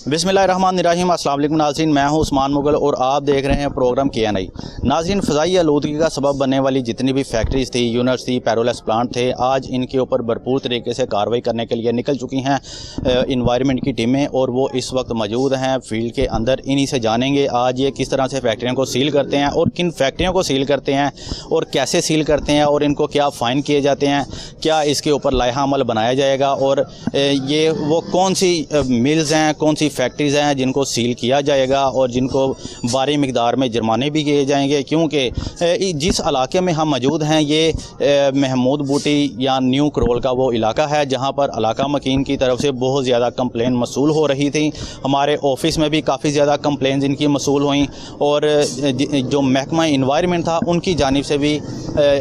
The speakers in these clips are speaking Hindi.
बिस्मिल्लाहिर्रहमानिर्रहीम। अस्सलाम वालेकुम नाज़रीन, मैं हूं उस्मान मुगल और आप देख रहे हैं प्रोग्राम KNI। नाज़रीन, फ़ज़ाई आलूदगी का सबब बनने वाली जितनी भी फैक्ट्रीज़ थी, यूनिट्स थी, पैरोलेस प्लांट थे, आज इनके ऊपर भरपूर तरीके से कार्रवाई करने के लिए निकल चुकी हैं इन्वायरमेंट की टीमें और वो इस वक्त मौजूद हैं फील्ड के अंदर। इन्हीं से जानेंगे आज ये किस तरह से फैक्ट्रियों को सील करते हैं और किन फैक्ट्रियों को सील करते हैं और कैसे सील करते हैं और इनको क्या फ़ाइन किए जाते हैं, क्या इसके ऊपर लाइहा अमल बनाया जाएगा और ये वो कौन सी मिल्स हैं, कौन सी फैक्ट्रीज़ हैं जिनको सील किया जाएगा और जिनको भारी मिकदार में जुर्माने भी किए जाएंगे। क्योंकि जिस इलाके में हम मौजूद हैं ये महमूद बूटी या न्यू करोल का वो इलाका है जहां पर इलाका मकीन की तरफ से बहुत ज़्यादा कंप्लेन मसूल हो रही थी। हमारे ऑफिस में भी काफ़ी ज़्यादा कंप्लेन इनकी मसूल हुई और जो महकमा इन्वायरमेंट था उनकी जानिब से भी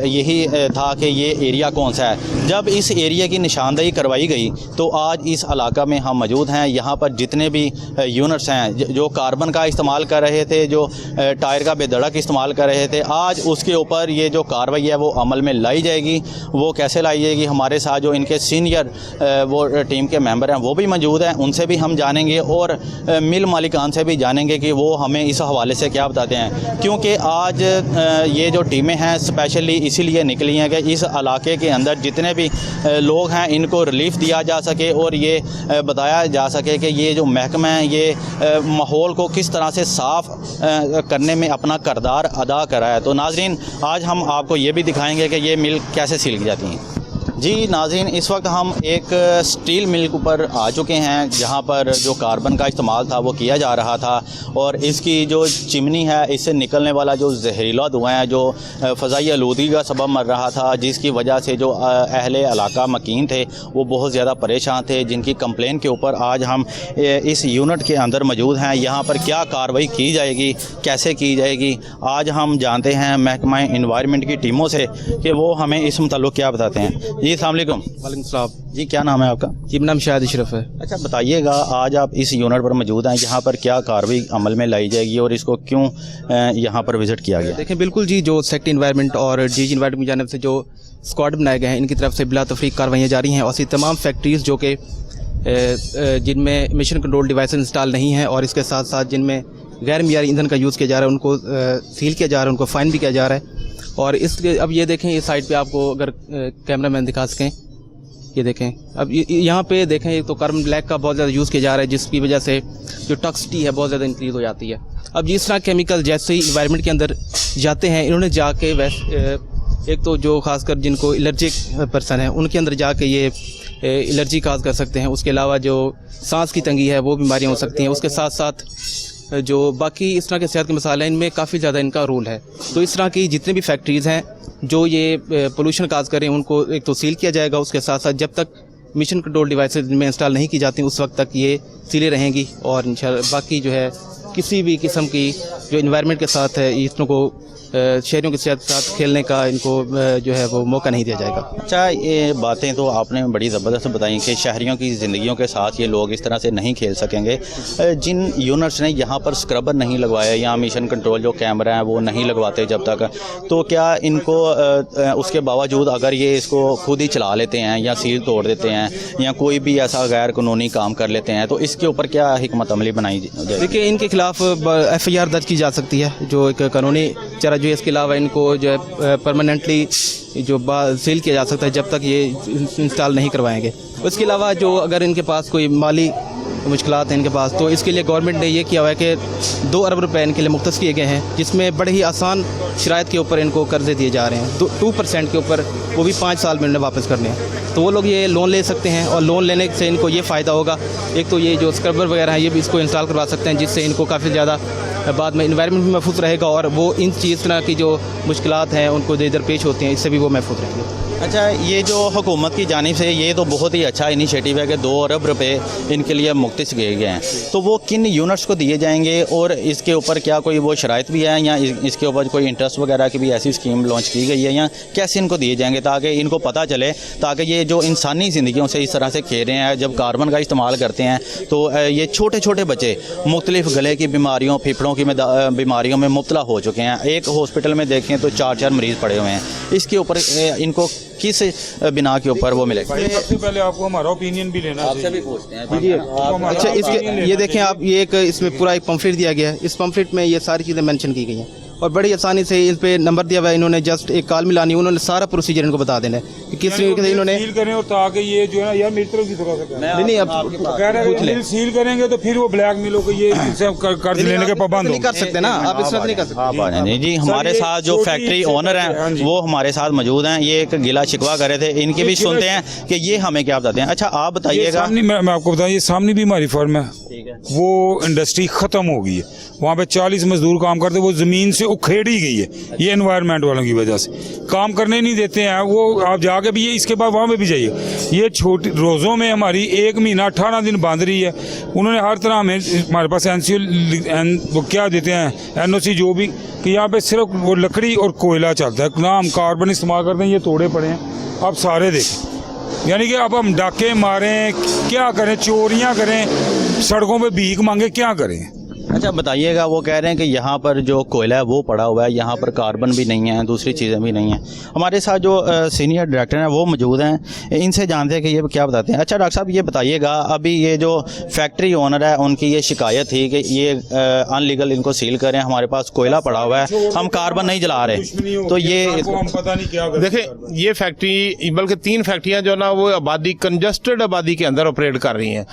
यही था कि ये एरिया कौन सा है। जब इस एरिया की निशानदेही करवाई गई तो आज इस इलाका में हम मौजूद हैं। यहाँ पर जितने भी यूनिट्स हैं जो कार्बन का इस्तेमाल कर रहे थे, जो टायर का बेधड़क इस्तेमाल कर रहे थे, आज उसके ऊपर ये जो कार्रवाई है वो अमल में लाई जाएगी। वो कैसे लाई जाएगी, हमारे साथ जो इनके सीनियर वो टीम के मेंबर हैं वो भी मौजूद हैं, उनसे भी हम जानेंगे और मिल मालिकान से भी जानेंगे कि वो हमें इस हवाले से क्या बताते हैं। क्योंकि आज ये जो टीमें हैं स्पेशली इसीलिए निकली हैं कि इस इलाके के अंदर जितने भी लोग हैं इनको रिलीफ दिया जा सके और ये बताया जा सके कि ये जो महकमा है ये माहौल को किस तरह से साफ़ करने में अपना किरदार अदा करा है। तो नाज़रीन, आज हम आपको ये भी दिखाएंगे कि ये मिल कैसे सील की जाती हैं। जी नाज़रीन, इस वक्त हम एक स्टील मिल पर आ चुके हैं जहां पर जो कार्बन का इस्तेमाल था वो किया जा रहा था और इसकी जो चिमनी है इससे निकलने वाला जो जहरीला धुआं है जो फ़ज़ाई आलूदगी का सबब बन रहा था, जिसकी वजह से जो अहले इलाका मकीन थे वो बहुत ज़्यादा परेशान थे, जिनकी कंप्लेन के ऊपर आज हम इस यूनिट के अंदर मौजूद हैं। यहाँ पर क्या कार्रवाई की जाएगी, कैसे की जाएगी, आज हम जानते हैं महकमा इन्वायरमेंट की टीमों से कि वो हमें इस मुताल्लिक़ क्या बताते हैं। जी अस्सलाम वालेकुम। वालेकुम सलाम। जी क्या नाम है आपका? जी मेरा नाम शाहिद अशरफ है। अच्छा बताइएगा, आज आप इस यूनिट पर मौजूद हैं, यहाँ पर क्या कार्रवाई अमल में लाई जाएगी और इसको क्यों यहाँ पर विज़िट किया गया? देखें बिल्कुल जी, जो सेक्टर इन्वायरमेंट और DG इन्वायरमेंट की जानिब से जो स्क्वाड बनाए गए हैं इनकी तरफ से बिला तफरीक कार्रवाइयाँ जारी हैं और ऐसी तमाम फैक्ट्रीज़ जो कि जिनमें एमिशन कंट्रोल डिवाइस इंस्टॉल नहीं है और इसके साथ साथ जिनमें गैर मियारी ईंधन का यूज़ किया जा रहा है उनको सील किया जा रहा है, उनको फ़ाइन भी किया जा रहा है। और इसके अब ये देखें इस साइड पे आपको अगर कैमरा मैन दिखा सकें, ये देखें अब यहाँ पे देखें एक तो कार्बन ब्लैक का बहुत ज़्यादा यूज़ किया जा रहा है जिसकी वजह से जो टॉक्सिसिटी है बहुत ज़्यादा इंक्रीज़ हो जाती है। अब जिस तरह केमिकल जैसे ही इन्वायरमेंट के अंदर जाते हैं, इन्होंने जाके एक तो जो खासकर जिनको एलर्जिक पर्सन है उनके अंदर जाके ये एलर्जी काज कर सकते हैं। उसके अलावा जो सांस की तंगी है वो बीमारियाँ हो सकती हैं। उसके साथ साथ जो बाकी इस तरह के सेहत के मसाले हैं इनमें काफ़ी ज़्यादा इनका रोल है। तो इस तरह की जितनी भी फैक्ट्रीज़ हैं जो ये पोल्यूशन काज करें उनको एक तो सील किया जाएगा। उसके साथ साथ जब तक मिशन कंट्रोल डिवाइसेज में इंस्टॉल नहीं की जाती उस वक्त तक ये सीले रहेंगी और इंशाल्लाह बाकी जो है किसी भी किस्म की जो इन्वायरमेंट के साथ है इनको शहरियों के साथ खेलने का इनको जो है वो मौका नहीं दिया जाएगा। अच्छा, ये बातें तो आपने बड़ी ज़बरदस्त बताई कि शहरियों की ज़िंदगियों के साथ ये लोग इस तरह से नहीं खेल सकेंगे। जिन यूनिट्स ने यहाँ पर स्क्रबर नहीं लगवाया या मिशन कंट्रोल जो कैमरा है वो नहीं लगवाते जब तक, तो क्या इनको उसके बावजूद अगर ये इसको खुद ही चला लेते हैं या सील तोड़ देते हैं या कोई भी ऐसा गैर कानूनी काम कर लेते हैं तो इसके ऊपर क्या हिकमत अमली बनाई जाए? देखिए इनके खिलाफ FIR दर्ज की जा सकती है जो एक कानूनी चारा जो है। इसके अलावा इनको जो है परमानेंटली जो सील किया जा सकता है जब तक ये इंस्टॉल नहीं करवाएंगे। उसके अलावा जो अगर इनके पास कोई माली मुश्किलात हैं इनके पास, तो इसके लिए गवर्नमेंट ने ये किया हुआ है कि 2 अरब रुपए इनके लिए मुख्तस किए गए हैं जिसमें बड़े ही आसान शराइत के ऊपर इनको कर्जे दिए जा रहे हैं 2% के ऊपर, वो भी 5 साल में इन्हें वापस करने हैं। तो वो लोग ये लोन ले सकते हैं और लोन लेने से इनको ये फ़ायदा होगा, एक तो ये जो स्क्रबर वगैरह हैं ये भी इसको इंस्टॉल करवा सकते हैं जिससे इनको काफ़ी ज़्यादा बाद में इन्वायरमेंट भी महफूज रहेगा और वो इन चीज़ तरह की जो मुश्किलात हैं उनको इधर पेश होती हैं इससे भी वो महफूज रहेंगे। अच्छा, ये जो हुकूमत की जानिब से ये तो बहुत ही अच्छा इनिशिएटिव है कि 2 अरब रुपए इनके लिए मुख्तस किए गए हैं, तो वो किन यूनिट्स को दिए जाएंगे और इसके ऊपर क्या कोई वो शराइत भी है या इसके ऊपर कोई इंटरेस्ट वगैरह की भी ऐसी स्कीम लॉन्च की गई है या कैसे इनको दिए जाएंगे ताकि इनको पता चले, ताकि ये जो इंसानी ज़िंदगियों से इस तरह से खेल रहे हैं, जब कार्बन का इस्तेमाल करते हैं तो ये छोटे छोटे बच्चे मुख्तलिफ गले की बीमारियों, फेफड़ों की बीमारियों में मुब्तला हो चुके हैं। एक हॉस्पिटल में देखें तो 4-4 मरीज़ पड़े हुए हैं। इसके ऊपर इनको किस बिना के ऊपर वो मिलेगा? सबसे पहले आपको हमारा ओपिनियन भी लेना चाहिए। भी पूछते हैं अच्छा, इसके ये देखें आप, ये एक इसमें पूरा एक पंफलेट दिया गया है। इस पंफलेट में ये सारी चीज़ें मेंशन की गई हैं और बड़ी आसानी से इस पे नंबर दिया हुआ है। इन्होंने जस्ट एक कॉल मिलानी है, उन्होंने सारा प्रोसीजर इनको बता देना है कि किस तरीके से इन्होंने सील करें और ताकि ये जो है ना यार मेरी तरफ की थोड़ा सा नहीं अब कह रहे हैं बिल सील करेंगे तो फिर वो ब्लैक मिलों को ये कर्ज लेने के पाबंद नहीं कर सकते ना, आप इस तरह नहीं कर सकते। नहीं जी, हमारे साथ जो फैक्ट्री ओनर हैं वो हमारे साथ मौजूद हैं। ये एक गिला शिकवा कर रहे थे, इनके भी सुनते हैं कि ये हमें क्या बताते हैं। अच्छा आप बताइएगा। मैं आपको बताऊं, ये सामने भी हमारी फर्म है, वो इंडस्ट्री खत्म हो गई है। वहाँ पे 40 मजदूर काम करते, वो जमीन से उखेड़ी गई है ये एनवायरनमेंट वालों की वजह से, काम करने नहीं देते हैं वो। आप जाके भी ये इसके बाद वहाँ पे भी जाइए, ये छोटी रोज़ों में हमारी 1 महीना 18 दिन बांध रही है। उन्होंने हर तरह में हमारे पास वो क्या देते हैं NOC जो भी, कि यहाँ पे सिर्फ वो लकड़ी और कोयला चलता है ना, हम कार्बन इस्तेमाल करते हैं। ये तोड़े पड़े हैं, आप सारे देखें। यानी कि अब हम डाके मारें, क्या करें, चोरियाँ करें, सड़कों पे भीख मांगे, क्या करें? अच्छा बताइएगा, वो कह रहे हैं कि यहाँ पर जो कोयला है वो पड़ा हुआ है, यहाँ पर कार्बन भी नहीं है, दूसरी चीज़ें भी नहीं हैं। हमारे साथ जो सीनियर डायरेक्टर हैं वो मौजूद हैं, इनसे जानते हैं कि ये क्या बताते हैं। अच्छा डॉक्टर साहब ये बताइएगा, अभी ये जो फैक्ट्री ओनर है उनकी ये शिकायत थी कि ये अनलीगल इनको सील करें, हमारे पास कोयला पड़ा हुआ है, हम कार्बन नहीं जला रहे। तो ये हम पता नहीं क्या देखें, ये फैक्ट्री बल्कि 3 फैक्ट्रियाँ जो ना वो आबादी, कंजस्टेड आबादी के अंदर ऑपरेट कर रही हैं।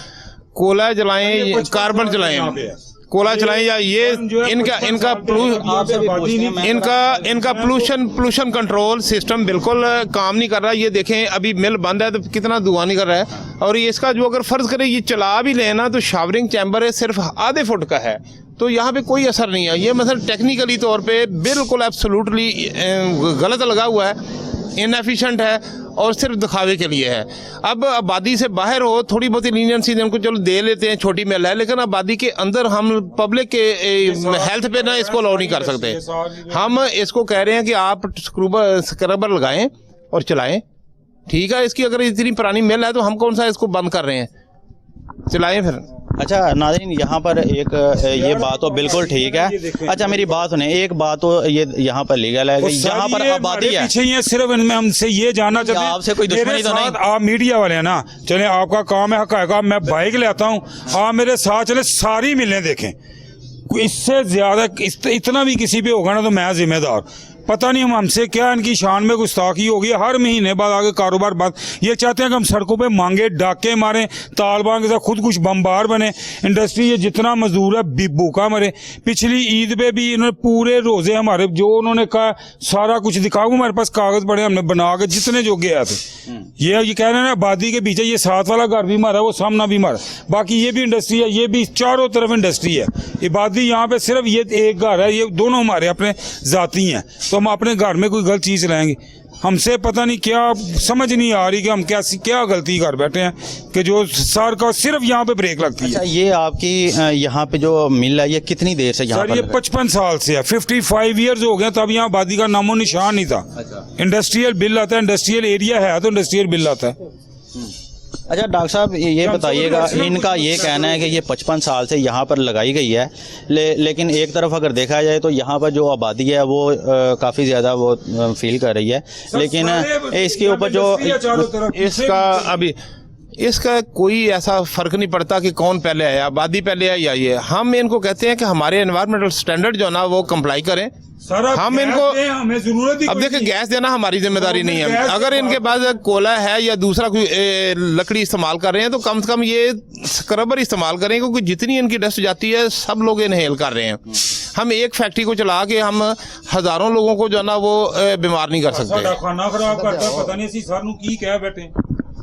कोयला जलाएं, कार्बन जलाएं, कोयला चलाएं, या ये इनका पोल्यूशन कंट्रोल सिस्टम बिल्कुल काम नहीं कर रहा। ये देखें अभी मिल बंद है तो कितना धुआं नहीं कर रहा है। और ये इसका जो अगर फर्ज करें ये चला भी लेना तो शावरिंग चैम्बर है सिर्फ आधे फुट का है, तो यहाँ पे कोई असर नहीं है। ये मतलब टेक्निकली तौर पे बिल्कुल एब्सोल्युटली गलत लगा हुआ है, इनएफिशिएंट है और सिर्फ दिखावे के लिए है। अब आबादी से बाहर हो, थोड़ी बहुत लीनियंसी इनको चलो दे लेते हैं, छोटी मिल है, लेकिन आबादी के अंदर हम पब्लिक के हेल्थ पे ना इसको अलाउ नहीं कर सकते। हम इसको कह रहे हैं कि आप स्क्रबर लगाएं और चलाएं, ठीक है। इसकी अगर इतनी पुरानी मिल है तो हम कौन सा इसको बंद कर रहे हैं, चलाएं फिर। अच्छा नाज़रीन, यहाँ पर एक ये बात तो बिल्कुल ठीक है। अच्छा मेरी बात सुने, एक बात तो ये यहाँ पर लीगल है, यहाँ पर आबादी है पीछे ये सिर्फ इनमें हमसे ये जानना चाहते हैं, आपसे कोई दुश्मनी तो नहीं? आप मीडिया वाले हैं ना, चले आपका काम है हक है, मैं बाइक ले आता हूँ, आप मेरे साथ चले, सारी मिलें देखें। इससे ज्यादा इतना भी किसी पे होगा ना तो मैं जिम्मेदार। पता नहीं हमसे क्या इनकी शान में गुस्ताखी होगी, हर महीने बाद आगे कारोबार बंद। ये चाहते हैं कि हम सड़कों पे मांगे, डाके मारें, तालिबान के साथ खुद कुछ बमबार बने, इंडस्ट्री ये जितना मजदूर है भूखा मरे। पिछली ईद पे भी इन्होंने पूरे रोजे हमारे जो उन्होंने कहा सारा कुछ दिखाओ, हमारे पास कागज पड़े, हमने बना के जितने जो गया थे। ये कह रहे हैं ना आबादी के पीछे ये साथ वाला घर भी मारा, वो सामना भी मारा, बाकी ये भी इंडस्ट्री है, ये भी चारों तरफ इंडस्ट्री है। आबादी यहाँ पे सिर्फ ये एक घर है, ये दोनों हमारे अपने जाती हैं, तो हम अपने घर में कोई गलत चीज़ लाएंगे। हमसे पता नहीं क्या समझ नहीं आ रही कि हम क्या गलती कर बैठे हैं कि जो सर का सिर्फ यहाँ पे ब्रेक लगती है। अच्छा ये आपकी यहाँ पे जो मिल है ये कितनी देर से यहाँ पर? ये 55 साल से है, 55 ईयर्स हो गए, तब यहाँ आबादी का नामो निशान नहीं था। अच्छा। इंडस्ट्रियल बिल आता है, इंडस्ट्रियल एरिया है तो इंडस्ट्रियल बिल आता है। अच्छा डॉक्टर साहब ये बताइएगा, इनका ये कहना है कि ये 55 साल से यहाँ पर लगाई गई है, लेकिन एक तरफ अगर देखा जाए तो यहाँ पर जो आबादी है वो काफ़ी ज़्यादा वो फील कर रही है, लेकिन इसके ऊपर जो इसका कोई ऐसा फ़र्क नहीं पड़ता कि कौन पहले आया, आबादी पहले आई या ये। हम इनको कहते हैं कि हमारे एनवायरमेंटल स्टैंडर्ड जो ना वो कंप्लाई करें। हम इनको हमें जरूरत ही अब देखिए गैस देना हमारी जिम्मेदारी नहीं है। अगर इनके पास कोयला है या दूसरा कोई लकड़ी इस्तेमाल कर रहे हैं तो कम से कम ये स्क्रबर इस्तेमाल करें, क्योंकि जितनी इनकी डस्ट जाती है सब लोग इनहेल कर रहे हैं। हम एक फैक्ट्री को चला के हम हजारों लोगों को जो ना वो बीमार नहीं कर सकते। खाना खराब करता है, पता नहीं सी सानू की कह बैठे।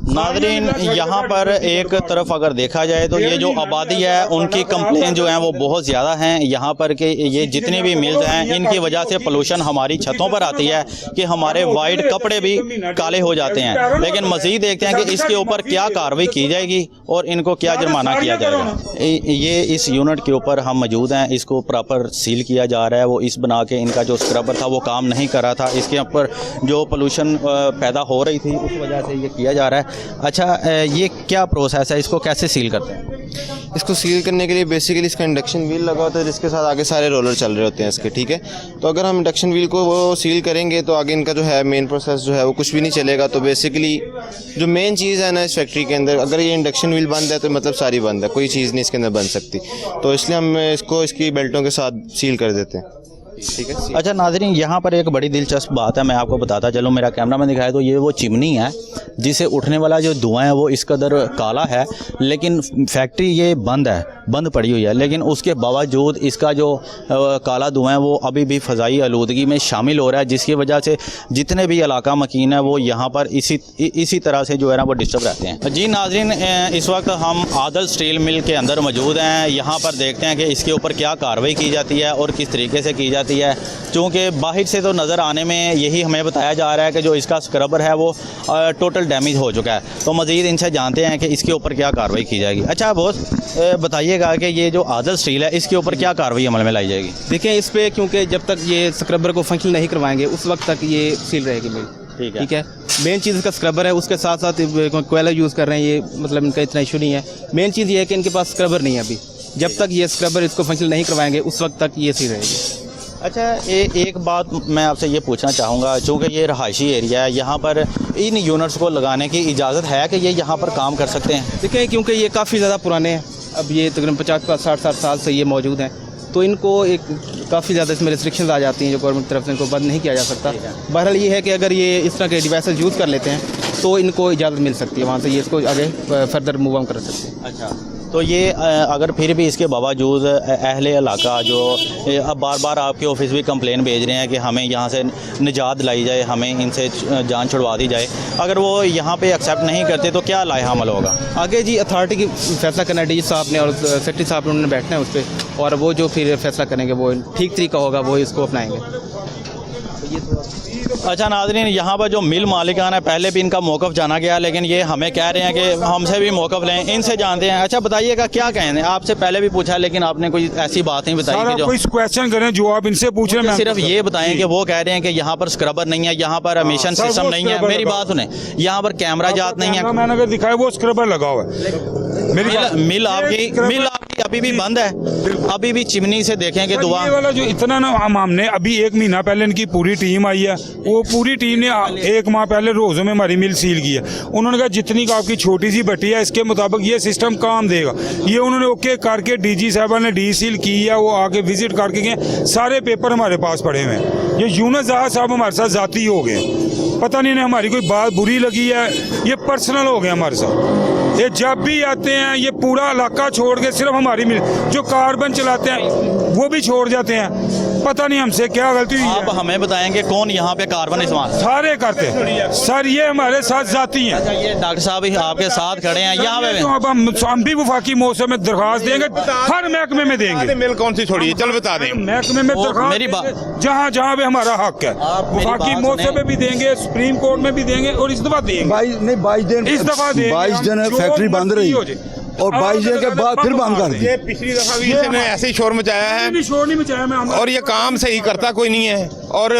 नाज़रीन यहाँ पर एक तरफ अगर देखा जाए तो ये जो आबादी है उनकी कंप्लेन जो है वो बहुत ज़्यादा हैं यहाँ पर कि ये जितने भी मिल्स हैं इनकी वजह से पोल्यूशन हमारी छतों पर आती है कि हमारे वाइट कपड़े भी काले हो जाते हैं। लेकिन मज़ीद देखते हैं कि इसके ऊपर क्या कार्रवाई की जाएगी और इनको क्या जुर्माना किया जाएगा। ये इस यूनिट के ऊपर हम मौजूद हैं, इसको प्रॉपर सील किया जा रहा है। वो इस बना के इनका जो स्क्रबर था वो काम नहीं कर रहा था, इसके ऊपर जो पोल्यूशन पैदा हो रही थी उस वजह से ये किया जा रहा है। अच्छा ये क्या प्रोसेस है, इसको कैसे सील करते हैं? इसको सील करने के लिए बेसिकली इसका इंडक्शन व्हील लगा होता है जिसके साथ आगे सारे रोलर चल रहे होते हैं इसके, ठीक है। तो अगर हम इंडक्शन व्हील को वो सील करेंगे तो आगे इनका जो है मेन प्रोसेस जो है वो कुछ भी नहीं चलेगा। तो बेसिकली जो मेन चीज़ है ना इस फैक्ट्री के अंदर, अगर ये इंडक्शन व्हील बंद है तो मतलब सारी बंद है, कोई चीज़ नहीं इसके अंदर बन सकती। तो इसलिए हम इसको इसकी बेल्टों के साथ सील कर देते हैं, ठीक है। अच्छा नाज़रीन, यहाँ पर एक बड़ी दिलचस्प बात है, मैं आपको बताता चलूँ, मेरा कैमरामैन दिखाए तो ये वो चिमनी है जिसे उठने वाला जो धुआं है वो इस कदर काला है, लेकिन फैक्ट्री ये बंद है, बंद पड़ी हुई है, लेकिन उसके बावजूद इसका जो काला धुआं है वो अभी भी फ़ज़ाई आलूदगी में शामिल हो रहा है, जिसकी वजह से जितने भी इलाका मकीन है वो यहाँ पर इसी तरह से जो है ना वो डिस्टर्ब रहते हैं। जी नाज़रीन, इस वक्त हम आदल स्टील मिल के अंदर मौजूद हैं। यहाँ पर देखते हैं कि इसके ऊपर क्या कार्रवाई की जाती है और किस तरीके से की जाती है, क्योंकि बाहर से तो नज़र आने में यही हमें बताया जा रहा है कि जो इसका स्क्रबर है वो टोटल डैमेज हो चुका है। तो मज़ीद इनसे जानते हैं कि इसके ऊपर क्या कार्रवाई की जाएगी। अच्छा बॉस, बताइएगा कि ये जो आदल स्टील है इसके ऊपर क्या कार्रवाई अमल में लाई जाएगी? देखिए इस पर, क्योंकि जब तक ये स्क्रबर को फंक्शन नहीं करवाएंगे उस वक्त तक ये सील रहेगी मिल, ठीक है। मेन चीज़ इसका स्क्रबर है, उसके साथ साथ कोयला यूज़ कर रहे हैं, ये मतलब इनका इतना इशू नहीं है। मेन चीज़ ये है कि इनके पास स्क्रबर नहीं है अभी, जब तक ये स्क्रबर इसको फंक्शन नहीं करवाएंगे उस वक्त तक ये सील रहेगी। अच्छा, एक बात मैं आपसे ये पूछना चाहूँगा, चूँकि ये रहायशी एरिया है, यहाँ पर इन यूनिट्स को लगाने की इजाज़त है कि ये यहाँ पर काम कर सकते हैं? देखिए क्योंकि ये काफ़ी ज़्यादा पुराने हैं, अब ये तकरीबन 50-60 साल से ये मौजूद हैं, तो इनको एक काफ़ी ज़्यादा इसमें रिस्ट्रिक्शंस आ जाती हैं जो गवर्नमेंट की तरफ से इनको बंद नहीं किया जा सकता। बहरहाल ये है कि अगर ये इस तरह के डिवाइसेस यूज़ कर लेते हैं तो इनको इजाज़त मिल सकती है, वहाँ से ये इसको आगे फर्दर मूव ऑन कर सकते हैं। अच्छा, तो ये अगर फिर भी इसके बावजूद अहले इलाका जो अब बार बार आपके ऑफिस भी कंप्लेन भेज रहे हैं कि हमें यहाँ से निजात लाई जाए, हमें इनसे जान छुड़वा दी जाए, अगर वो यहाँ पे एक्सेप्ट नहीं करते तो क्या लाया अमल होगा आगे? जी अथॉरिटी की फैसला करना है, डीजी साहब ने और सेक्रेटरी साहब ने, उन्होंने बैठना है उस पर, और वो जो फिर फैसला करेंगे वो ठीक तरीका होगा, वो इसको अपनाएंगे। अच्छा नाज़रीन, यहाँ पर जो मिल मालिकान है पहले भी इनका मौक़िफ़ जाना गया, लेकिन ये हमें कह रहे हैं कि हमसे भी मौक़िफ़ लें, इनसे जानते हैं। अच्छा बताइएगा क्या कहें, आपसे पहले भी पूछा लेकिन आपने कोई ऐसी बात नहीं बताई कि जो कोई क्वेश्चन करें जो आप इनसे पूछ रहे हैं। सिर्फ ये बताएं कि वो कह रहे हैं कि यहाँ पर स्क्रबर नहीं है, यहाँ पर एमिशन सिस्टम नहीं है। मेरी बात सुने, यहाँ पर कैमरा जात नहीं है, मैंने अगर दिखाया वो स्क्रबर लगा हुआ है। मिल आपकी अभी भी बंद है, अभी भी चिमनी से देखें कि दुआ वाला जो इतना ना हमने अभी 1 महीना पहले इनकी पूरी टीम आई है, वो पूरी टीम ने 1 माह पहले रोज़ों में हमारी मिल सील की है। उन्होंने कहा जितनी का आपकी छोटी सी भट्टी है इसके मुताबिक ये सिस्टम काम देगा। ये उन्होंने ओके करके डीजी साहबा ने डी सील की है, वो आके विजिट करके गए, सारे पेपर हमारे पास पड़े हुए हैं। ये यूनुस जहाँ साहब हमारे साथ जाती हो गए, पता नहीं इन्हें हमारी कोई बात बुरी लगी है, ये पर्सनल हो गए हमारे साथ। ये जब भी आते हैं ये पूरा इलाका छोड़ के सिर्फ हमारी मिल जो कार्बन चलाते हैं वो भी छोड़ जाते हैं, पता नहीं हमसे क्या गलती हुई है। आप हमें बताएंगे कौन यहाँ पे कार्बन इस्तेमाल? सारे करते हैं सर, ये हमारे साथ जाती हैं। अच्छा, ये डॉक्टर साहब ही आपके साथ खड़े हैं यहाँ पे? तो अब हम भी वफाकी मौसम में दरख्वास्त देंगे, हर महकमे में देंगे। मिल कौन सी छोड़ी है, चल बता दें। महकमे में मेरी दरख्वास्त जहाँ जहाँ पे हमारा हक है, वफाकी मौसम में भी देंगे, सुप्रीम कोर्ट में भी देंगे, और इस दफा देंगे। 22 दिन फैक्ट्री बंद रही और 22 दिन के बाद फिर बंद कर दी। ये पिछली दफा भी इसने ऐसे ही शोर मचाया है, शोर नहीं मचाया मैं, और ये काम सही करता कोई नहीं है, और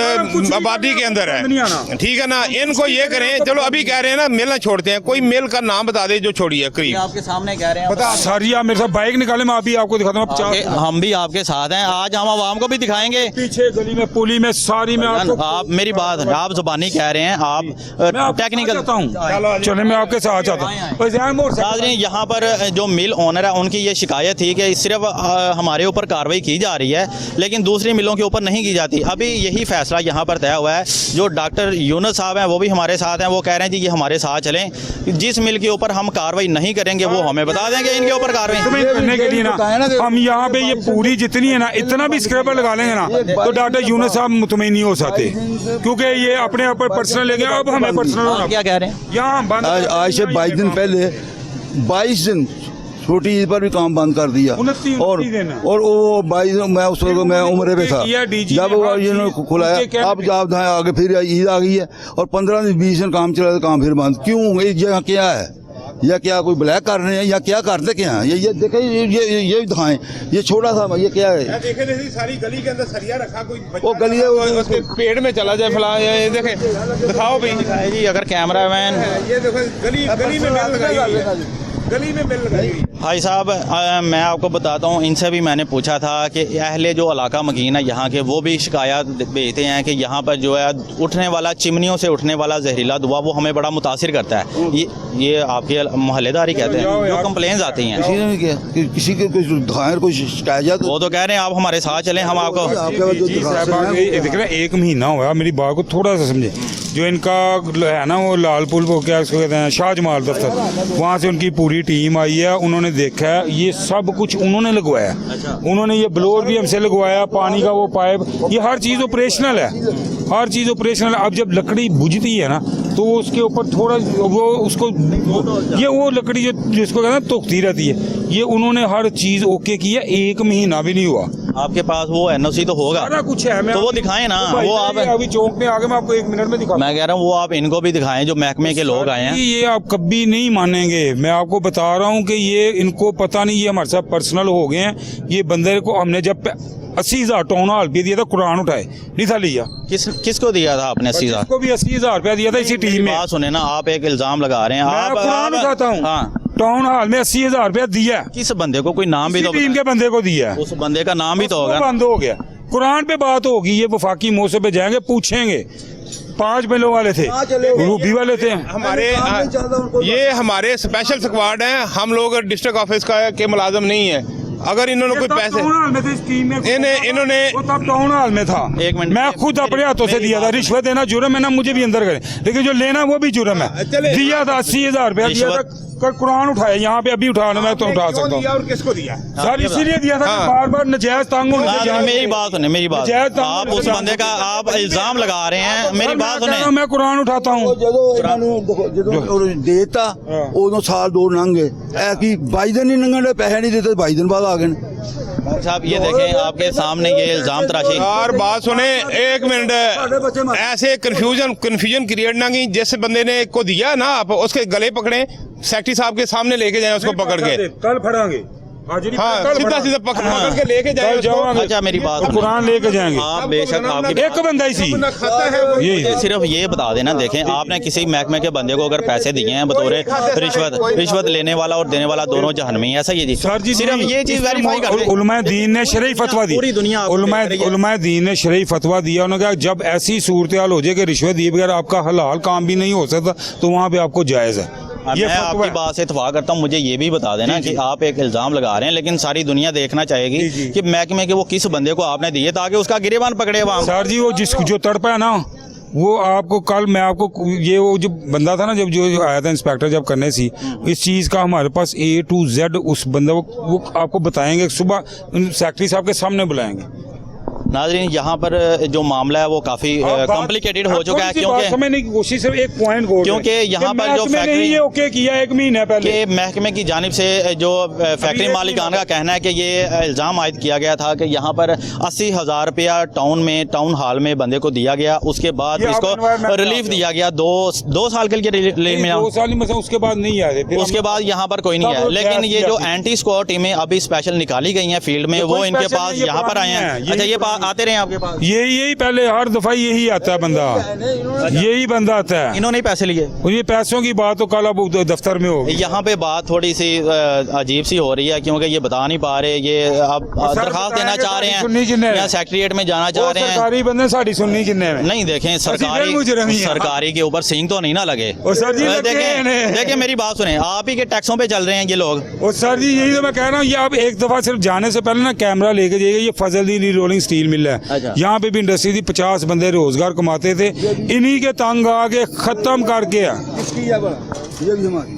आबादी के अंदर है, ठीक है ना। इनको ये करें, चलो अभी कह रहे हैं ना मिल ना छोड़ते हैं, कोई मिल का नाम बता दे जो छोड़ी है करीब। आपके सामने कह रहे हैं सर, मेरे साथ बाइक निकाले, मैं अभी आपको दिखाता हूँ। हम भी आपके साथ हैं, आज हम आवाम को भी दिखाएंगे। पीछे गली में, पुली में, सारी में आप मेरी बात, आप जुबानी कह रहे हैं, आप टेक्निकल चले मैं आपके साथ आता हूँ। यहाँ पर जो मिल ओनर है उनकी ये शिकायत थी कि सिर्फ हमारे ऊपर कार्रवाई की जा रही है लेकिन दूसरी मिलों के ऊपर नहीं की जाती। अभी यही फैसला यहाँ पर तय हुआ है। जो डॉक्टर यूनुस साहब हैं वो भी हमारे साथ हैं, वो कह रहे हैं जी ये हमारे साथ चलें, जिस मिल के ऊपर हम कार्रवाई नहीं करेंगे वो हमें बता देंगे इनके ऊपर कार्रवाई करने के लिए ना। हम यहाँ पे ये पूरी जितनी है ना, इतना भी स्क्रैपर लगा लेंगे ना तो डॉक्टर यूनुस साहब मुतमईन नहीं हो सकते, क्योंकि ये अपने ऊपर पर्सनल लेंगे। अब हमें पर्सनल क्या कह रहे हैं, यहाँ आज से 22 दिन पहले 22 दिन छोटी ईद पर भी काम बंद कर दिया, और वो 22 मैं उस वक्त मैं उम्र पे था जब इन्होंने खुलाया। अब जब आगे फिर ईद आ गई है और 15 दिन 20 दिन काम चला, काम फिर बंद क्यों? ये जगह क्या है, या क्या कोई ब्लैक कर रहे हैं या क्या करते क्या हैं? ये देखें, ये दिखाएं, ये छोटा सा ये क्या है? देखें सारी गली के अंदर सरिया रखा, कोई वो गली उसके पेड़ में चला जाए फला, ये देखें, दिखाओ भाई जी। अगर कैमरामैन ये देखो गली में गली में मिल लगाई हुई। भाई साहब मैं आपको बताता हूँ, इनसे भी मैंने पूछा था कि अहले जो इलाका मकीन है यहाँ के, वो भी शिकायत भेजते हैं कि यहाँ पर जो है उठने वाला, चिमनियों से उठने वाला जहरीला धुआं वो हमें बड़ा मुतासिर करता है। ये आपके मोहल्लेदारी कहते हैं, जो कंप्लेंट्स आती हैं। किसी ने किया किसी के कुछ धायर कोई शिकायत, वो तो कह रहे हैं आप हमारे साथ चलें, हम आपको देख रहे हैं 1 महीना हुआ, मेरी बात को थोड़ा सा समझे। जो इनका है ना वो लाल पुल को क्या इसको कहते हैं, शाहजमाल दफ्तर, वहाँ से उनकी पूरी टीम आई है। उन्होंने देखा है ये सब कुछ उन्होंने लगवाया। उन्होंने ये ब्लोअर भी हमसे लगवाया, पानी का वो पाइप, ये हर चीज़ ऑपरेशनल है, हर चीज़ ऑपरेशनल है। अब जब लकड़ी बुझती है ना तो वो उसके ऊपर थोड़ा वो उसको ये वो लकड़ी जो जिसको कहते हैं तुखती रहती है, ये उन्होंने हर चीज़ ओके की है। 1 महीना भी नहीं हुआ। आपके पास वो एनओसी तो होगा, सारा कुछ है, तो वो दिखाएं ना। वो आप अभी चौक में आगे मैं आपको 1 मिनट में दिखा, मैं कह रहा हूँ वो आप इनको भी दिखाएं जो महकमे के लोग आए हैं। ये आप कभी नहीं मानेंगे, मैं आपको बता रहा हूँ कि ये इनको पता नहीं, ये हमारे साथ पर्सनल हो गए हैं। ये बंदे को हमने जब 80,000 टाउन हॉल पे दिया था, कुरान उठाए नहीं था लिया। किसको दिया था आपने 80,000? को भी 80,000 रुपया दिया था इसी टीम में। बात सुने ना, आप एक इल्जाम लगा रहे हैं। मैं आप कुरान उठाता हूँ। हाँ, टाउन हॉल में 80,000 रुपया दिया है। किस बंदे को? कोई नाम भी तो टीम के बंदे को दिया है। उस बंदे का नाम भी तो होगा। बंद हो गया, कुरान पे बात होगी। ये वफाकी मौसे पे जाएंगे, पूछेंगे। 5 बिलों वाले थे, रूबी वाले थे हमारे ये हमारे स्पेशल स्क्वाड हैं। हम लोग डिस्ट्रिक्ट ऑफिस का के मुलाजम नहीं है। अगर इन्होंने कोई पैसे इन्होंने टाउन हॉल में था, एक मिनट, मैं खुद अपने हाथों से दिया था। रिश्वत देना जुर्म है ना, मुझे भी अंदर करे, लेकिन जो लेना वो भी जुर्म है। दिया था 80,000 रुपया दिया था। कुरान उठाया यहाँ पे, अभी उठाना मैं तो उठा सकता हूँ। और किसको दिया सर इसीलिए दिया था कि बार-बार नजायज तंग होने से जाने। मेरी बात सुने, मेरी बात, नजायज तंग आप होने उस से बंदे का आप इल्जाम लगा रहे हैं। मेरी बात सुने, मैं कुरान उठाता हूँ। ਜਦੋਂ ਦੇਤਾ ਉਦੋਂ ਸਾਲ 2 ਲੰਘ ਗਏ, ਐ ਕੀ 22 ਦਿਨ ਨਹੀਂ ਲੰਘਣ, ਪੈਸੇ नहीं देते, 22 दिन बाद आ गए। साहब ये देखें आपके सामने ये इल्जाम तराशी। यार बात सुने 1 मिनट, ऐसे कंफ्यूजन क्रिएट ना की। जिस बंदे ने को दिया ना, आप उसके गले पकड़े, सेक्रेटरी साहब के सामने लेके जाए उसको पकड़ के। कल फड़ांगे, हाँ, सीधा पकड़ के लेके जाए उसको। अच्छा मेरी बात सुने, कुरान लेके जाएंगे। आप बेशक आपकी एक बंदा ही सी ये सिर्फ ये बता देना। देखें आपने किसी महकमे के बंदे को अगर पैसे दिए हैं बतौर रिश्वत लेने वाला और देने वाला दोनों जहन्नमी, ऐसा ही जी सर जी। सिर्फ ये चीज वेरीफाई कर दें। उलमाए दीन ने शरई फतवा दी, पूरी दुनिया उलमाए दीन ने शरई फतवा दिया। उन्होंने कहा जब ऐसी सूरत हाल हो जाए कि रिश्वत दिए बगैर आपका हलाल काम भी नहीं हो सकता, तो वहाँ पे आपको जायज़ है। मैं आपकी बात से इत्तेफाक करता हूँ। मुझे ये भी बता देना कि आप एक इल्ज़ाम लगा रहे हैं, लेकिन सारी दुनिया देखना चाहेगी कि महकमे के वो किस बंदे को आपने दिए ताकि उसका गिरेबान पकड़े वहाँ। सर जी वो जो तड़पा है ना, वो आपको कल मैं आपको ये वो जो बंदा था ना, जब जो आया था इंस्पेक्टर जब करने सी, इस चीज़ का हमारे पास A to Z उस बंदे वो आपको बताएंगे। सुबह सेक्रेटरी साहब के सामने बुलाएंगे। नाज़रीन यहाँ पर जो मामला है वो काफ़ी कॉम्प्लिकेटेड हो चुका है, क्योंकि समझने की कोशिश है। एक पॉइंट क्योंकि यहाँ पर जो फैक्ट्री ये ओके किया 1 महीने पहले के महकमे की जानिब से जो फैक्ट्री मालिकान का कहना है कि ये इल्ज़ाम आयद किया गया था कि यहाँ पर 80,000 रुपया टाउन हॉल में बंदे को दिया गया। उसके बाद इसको रिलीफ दिया गया 2 साल के लिए रिलीफ मिला। 2 साल में उसके बाद नहीं आए थे। उसके बाद यहाँ पर कोई नहीं है। लेकिन ये जो एंटी स्क्वाड टीमें अभी स्पेशल निकाली गई हैं फील्ड में, वो इनके पास यहाँ पर आए हैं। अच्छा ये आते रहे आपके पास? यही पहले हर दफा यही आता है बंदा, यही बंदा आता है। इन्होंने ही पैसे लिए। और ये पैसों की बात तो कल अब दफ्तर में होगी। यहाँ पे बात थोड़ी सी अजीब सी हो रही है, क्योंकि ये बता नहीं पा रहे। ये अब दरखास्त देना चाह रहे हैं या सेक्रेटरिएट में जाना चाह रहे हैं। सरकारी बंदे साड़ी सुननी किन्ने में। नहीं देखें, सरकारी के ऊपर सींग तो नहीं ना लगे। देखें मेरी बात सुने, आप ही के टैक्सों पे चल रहे हैं ये लोग। और सर जी यही तो मैं कह रहा हूँ, ये आप एक दफा सिर्फ जाने से पहले ना कैमरा लेके जाइए। ये फजल रोलिंग स्टील मिल है, यहाँ पे भी इंडस्ट्री थी, 50 बंदे रोजगार कमाते थे। इन्हीं के तंग आके खत्म करके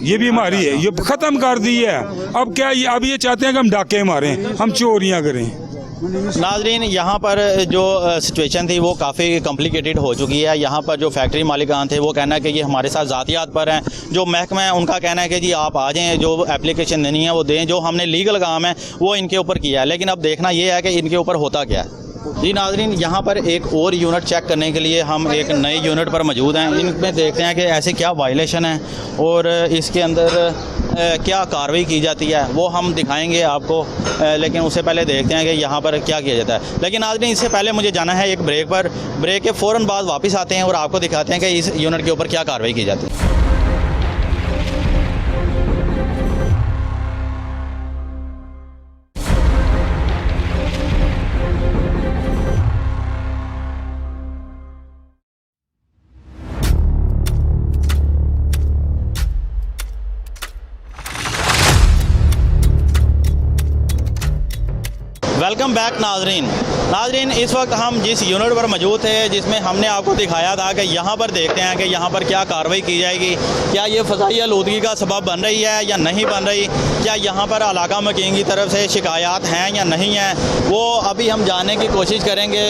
ये भी हमारी है, ये खत्म कर दी है। अब क्या अब ये चाहते हैं कि हम डाके मारें, हम चोरियां करें। नाजरीन यहाँ पर जो सिचुएशन थी वो काफ़ी कॉम्प्लिकेटेड हो चुकी है। यहाँ पर जो फैक्ट्री मालिकान थे वो कहना है कि ये हमारे साथ ज़ातियात पर हैं। जो महकमा है उनका कहना है कि जी आप आ जाएँ, जो एप्लीकेशन देनी है वो दें, जो हमने लीगल काम है वो इनके ऊपर किया है। लेकिन अब देखना ये है कि इनके ऊपर होता क्या है। जी नाजरीन, यहाँ पर एक और यूनिट चेक करने के लिए हम एक नए यूनिट पर मौजूद हैं। इनमें देखते हैं कि ऐसे क्या वायलेशन है और इसके अंदर क्या कार्रवाई की जाती है, वो हम दिखाएंगे आपको। लेकिन उससे पहले देखते हैं कि यहाँ पर क्या किया जाता है। लेकिन नाजरीन इससे पहले मुझे जाना है एक ब्रेक पर। ब्रेक के फ़ौरन बाद वापस आते हैं और आपको दिखाते हैं कि इस यूनिट के ऊपर क्या कार्रवाई की जाती है। वेलकम बैक नाजरीन, इस वक्त हम जिस यूनिट पर मौजूद थे जिसमें हमने आपको दिखाया था कि यहाँ पर देखते हैं कि यहाँ पर क्या कार्रवाई की जाएगी, क्या ये फ़ज़ाई आलूदगी का सबब बन रही है या नहीं बन रही, क्या यहाँ पर इलाका मकीन की तरफ से शिकायत हैं या नहीं हैं, वो अभी हम जानने की कोशिश करेंगे।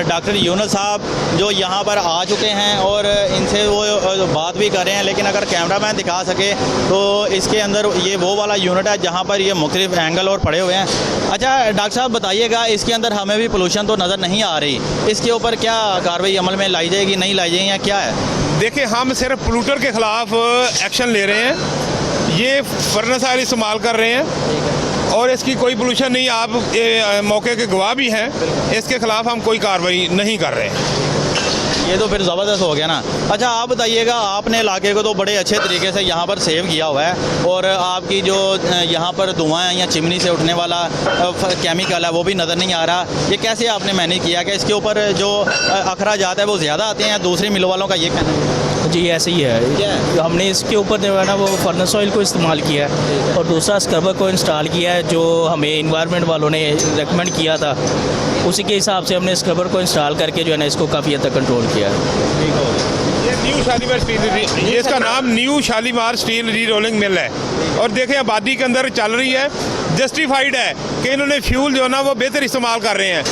डॉक्टर यूनुस साहब जो यहाँ पर आ चुके हैं और इनसे वो बात भी कर रहे हैं, लेकिन अगर कैमरामैन दिखा सके तो इसके अंदर ये वो वाला यूनिट है जहाँ पर ये मुख्तलिफ एंगल और पड़े हुए हैं। अच्छा डॉक्टर साहब बताइएगा, इसके अंदर हमें भी पोल्यूशन तो नज़र नहीं आ रही, इसके ऊपर क्या कार्रवाई अमल में लाई जाएगी, नहीं लाई जाएगी या क्या है? देखिए, हम सिर्फ पोल्यूटर के ख़िलाफ़ एक्शन ले रहे हैं। ये फर्नेस ऑयल इस्तेमाल कर रहे हैं और इसकी कोई पोल्यूशन नहीं, आप मौके के गवाह भी हैं। इसके ख़िलाफ़ हम कोई कार्रवाई नहीं कर रहे हैं। ये तो फिर ज़बरदस्त हो गया ना। अच्छा आप बताइएगा, आपने इलाके को तो बड़े अच्छे तरीके से यहाँ पर सेव किया हुआ है और आपकी जो यहाँ पर धुआं है या चिमनी से उठने वाला केमिकल है वो भी नज़र नहीं आ रहा, ये कैसे आपने मैनेज किया कि इसके ऊपर जो अखराजात है वो ज़्यादा आते हैं? दूसरी मिलों वालों का ये कहना है जी ऐसे ही है। हमने इसके ऊपर जो है ना वो फर्नेस ऑयल को इस्तेमाल किया है और दूसरा स्क्रबर को इंस्टॉल किया है जो हमें इन्वायरमेंट वालों ने रेकमेंड किया था, उसी के हिसाब से हमने स्क्रबर को इंस्टॉल करके जो है ना इसको काफ़ी हद तक कंट्रोल किया है। ये न्यू शालीमार स्टील, ये इसका नाम न्यू शालीमार स्टील री रोलिंग मिल है और देखें आबादी के अंदर चल रही है। जस्टिफाइड है कि इन्होंने फ्यूल जो है ना वो बेहतर इस्तेमाल कर रहे हैं,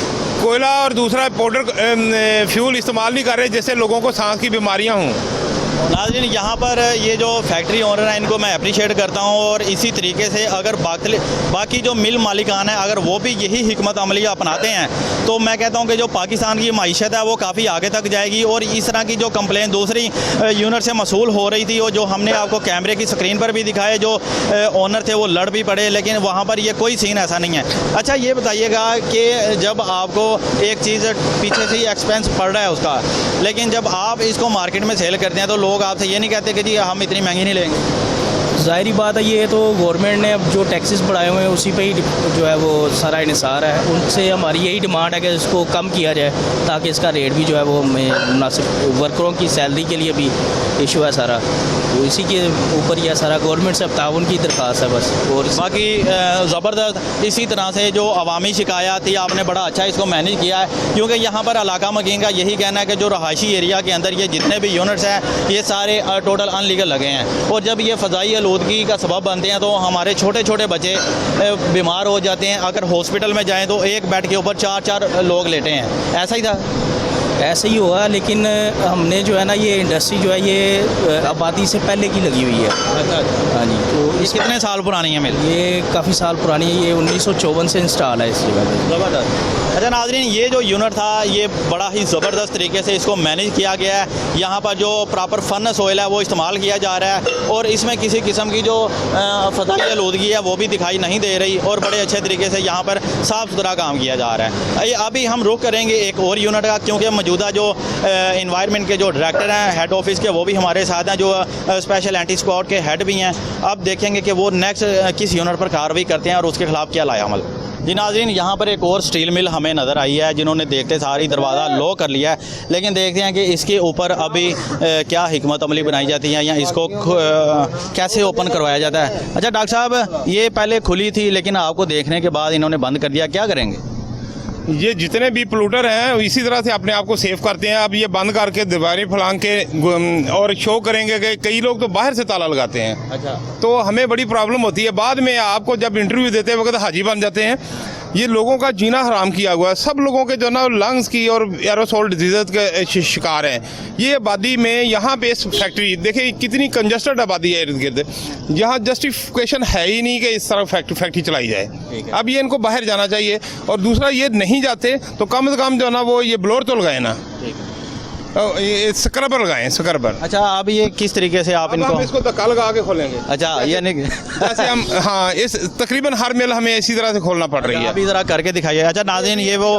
कोयला और दूसरा पाउडर फ्यूल इस्तेमाल नहीं कर रहे जिससे लोगों को सांस की बीमारियां हों। नाज़रीन यहाँ पर ये जो फैक्ट्री ओनर हैं इनको मैं अप्रिशिएट करता हूँ और इसी तरीके से अगर बाकी जो मिल मालिकान हैं अगर वो भी यही हिकमत अमली अपनाते हैं तो मैं कहता हूँ कि जो पाकिस्तान की माईशत है वो काफ़ी आगे तक जाएगी। और इस तरह की जो कंप्लेन दूसरी यूनिट से मसूल हो रही थी और जो हमने आपको कैमरे की स्क्रीन पर भी दिखाए, जो ओनर थे वो लड़ भी पड़े, लेकिन वहाँ पर ये कोई सीन ऐसा नहीं है। अच्छा ये बताइएगा कि जब आपको एक चीज़ पीछे से ही एक्सपेंस पड़ रहा है उसका, लेकिन जब आप इसको मार्केट में सेल करते हैं तो लोग आपसे ये नहीं कहते कि जी हम इतनी महंगी नहीं लेंगे? ज़ाहिरी बात है, ये तो गवर्नमेंट ने अब जो टैक्सेस बढ़ाए हुए हैं उसी पे ही जो है वो सारा इन्हिसार है। उनसे हमारी यही डिमांड है कि इसको कम किया जाए ताकि इसका रेट भी जो है वो मुनासिब, वर्करों की सैलरी के लिए भी इशू है सारा, तो इसी के ऊपर यह सारा गवर्नमेंट से ताउन की दरख्वास्त है बस। और बाकी ज़बरदस्त इसी तरह से जो अवामी शिकायत थी आपने बड़ा अच्छा इसको मैनेज किया है, क्योंकि यहाँ पर इलाका मकीन का यही कहना है कि जो रहायशी एरिया के अंदर ये जितने भी यूनिट्स हैं ये सारे टोटल अनलीगल लगे हैं और जब ये फ़ज़ाई आलूदगी का सबब बनते हैं तो हमारे छोटे छोटे बच्चे बीमार हो जाते हैं। अगर हॉस्पिटल में जाएँ तो एक बेड के ऊपर 4-4 लोग लेटे हैं, ऐसा ही था? ऐसे ही हुआ, लेकिन हमने जो है ना ये इंडस्ट्री जो है ये आबादी से पहले की लगी हुई है। हाँ जी, तो इस कितने साल पुरानी है मिल? ये काफ़ी साल पुरानी है, ये 1954 से इंस्टॉल है इस जगह पर। ज़बरदस्त। अच्छा नाज़रीन, ये जो यूनिट था ये बड़ा ही ज़बरदस्त तरीके से इसको मैनेज किया गया है। यहाँ पर जो प्रॉपर फर्नेस ऑयल है वो इस्तेमाल किया जा रहा है और इसमें किसी किस्म की जो फ़ज़ाई आलूदगी है वो भी दिखाई नहीं दे रही और बड़े अच्छे तरीके से यहाँ पर साफ़ सुथरा काम किया जा रहा है। अभी हम रुक करेंगे एक और यूनिट का, क्योंकि मौजूदा जो इन्वायरमेंट के जो डायरेक्टर हैं हेड ऑफिस के वो भी हमारे साथ हैं, जो स्पेशल एंटी स्क्वाड के हेड भी हैं। अब देखेंगे कि वो नेक्स्ट किस यूनिट पर कार्रवाई करते हैं और उसके खिलाफ क्या लाया अमल। जी नाज़रीन, यहाँ पर एक और स्टील मिल हमें नज़र आई है जिन्होंने देखते सारी दरवाज़ा लॉक कर लिया है, लेकिन देखते हैं कि इसके ऊपर अभी क्या हिकमत अमली बनाई जाती है या इसको कैसे ओपन करवाया जाता है। अच्छा डॉक्टर साहब, ये पहले खुली थी लेकिन आपको देखने के बाद इन्होंने बंद कर दिया, क्या करेंगे? ये जितने भी पोल्यूटर हैं इसी तरह से अपने आप को सेव करते हैं। अब ये बंद करके दीवारें फैलांग के और शो करेंगे कि कई लोग तो बाहर से ताला लगाते हैं। अच्छा, तो हमें बड़ी प्रॉब्लम होती है। बाद में आपको जब इंटरव्यू देते वक्त हाजी बन जाते हैं। ये लोगों का जीना हराम किया हुआ है। सब लोगों के जो ना लंग्स की और एरोसोल डिजीज़ के शिकार हैं। ये आबादी में यहाँ पे इस फैक्ट्री देखिए कितनी कंजस्टेड आबादी है इर्द गिर्द, यहाँ जस्टिफिकेशन है ही नहीं कि इस तरह फैक्ट्री चलाई जाए। अब ये इनको बाहर जाना चाहिए और दूसरा ये नहीं जाते तो कम से कम जो ना वो ये ब्लोर तो लगाए ना, ये स्क्रबर लगाएं, स्क्रबर। अच्छा, अब ये किस तरीके से आप हम इसको धक्का लगा के खोलेंगे? अच्छा, ये नहीं जैसे हम हाँ इस तकरीबन हर मिल हमें इसी तरह से खोलना पड़ रही है। अभी ज़रा करके दिखाइए। अच्छा नाज़रीन, ये वो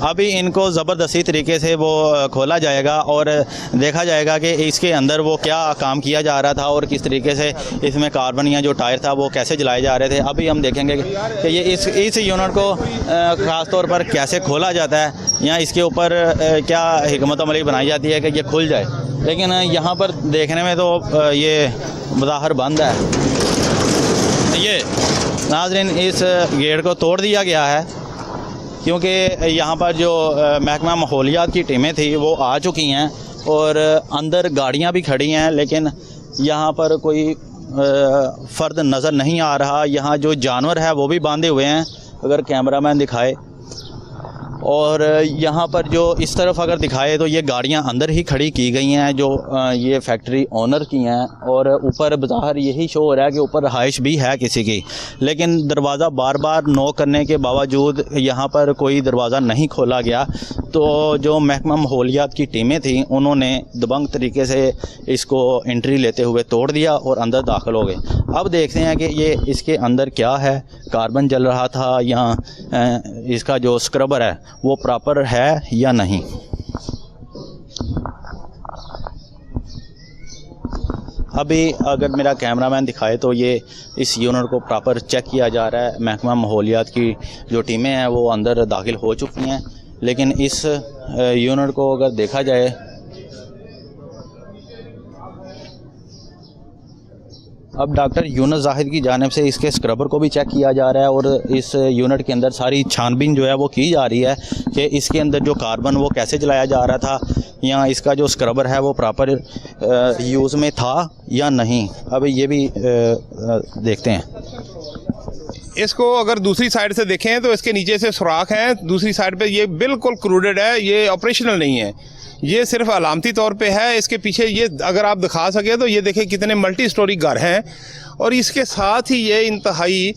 अभी इनको ज़बरदस्ती तरीके से वो खोला जाएगा और देखा जाएगा कि इसके अंदर वो क्या काम किया जा रहा था और किस तरीके से इसमें कार्बन या जो टायर था वो कैसे जलाए जा रहे थे। अभी हम देखेंगे कि ये इस यूनिट को ख़ास तौर पर कैसे खोला जाता है या इसके ऊपर क्या हिकमत अमली बनाई जाती है कि ये खुल जाए, लेकिन यहाँ पर देखने में तो ये बाहर बंद है। ये नाज़रीन, इस गेट को तोड़ दिया गया है क्योंकि यहाँ पर जो महकमा माहौलियात की टीमें थी वो आ चुकी हैं और अंदर गाड़ियाँ भी खड़ी हैं, लेकिन यहाँ पर कोई फ़र्द नज़र नहीं आ रहा। यहाँ जो जानवर है वो भी बांधे हुए हैं, अगर कैमरामैन दिखाए, और यहाँ पर जो इस तरफ अगर दिखाए तो ये गाड़ियाँ अंदर ही खड़ी की गई हैं जो ये फैक्ट्री ओनर की हैं, और ऊपर बाहर यही शो हो रहा है कि ऊपर रहाइश भी है किसी की, लेकिन दरवाज़ा बार बार नॉक करने के बावजूद यहाँ पर कोई दरवाज़ा नहीं खोला गया। तो जो महकमा माहौलियात की टीमें थी उन्होंने दबंग तरीके से इसको एंट्री लेते हुए तोड़ दिया और अंदर दाखिल हो गए। अब देखते हैं कि ये इसके अंदर क्या है, कार्बन जल रहा था या इसका जो स्क्रबर है वो प्रॉपर है या नहीं। अभी अगर मेरा कैमरामैन दिखाए तो ये इस यूनिट को प्रॉपर चेक किया जा रहा है। महकमा माहौलियात की जो टीमें हैं वो अंदर दाखिल हो चुकी हैं, लेकिन इस यूनिट को अगर देखा जाए अब डॉक्टर यूनुस जाहिद की जानिब से इसके स्क्रबर को भी चेक किया जा रहा है और इस यूनिट के अंदर सारी छानबीन जो है वो की जा रही है कि इसके अंदर जो कार्बन वो कैसे जलाया जा रहा था या इसका जो स्क्रबर है वो प्रॉपर यूज़ में था या नहीं। अब ये भी देखते हैं। इसको अगर दूसरी साइड से देखें तो इसके नीचे से सुराख हैं, दूसरी साइड पे ये बिल्कुल क्रूडेड है, ये ऑपरेशनल नहीं है, ये सिर्फ अलामती तौर पे है। इसके पीछे ये अगर आप दिखा सके तो ये देखें कितने मल्टी स्टोरी घर हैं, और इसके साथ ही ये इंतहाई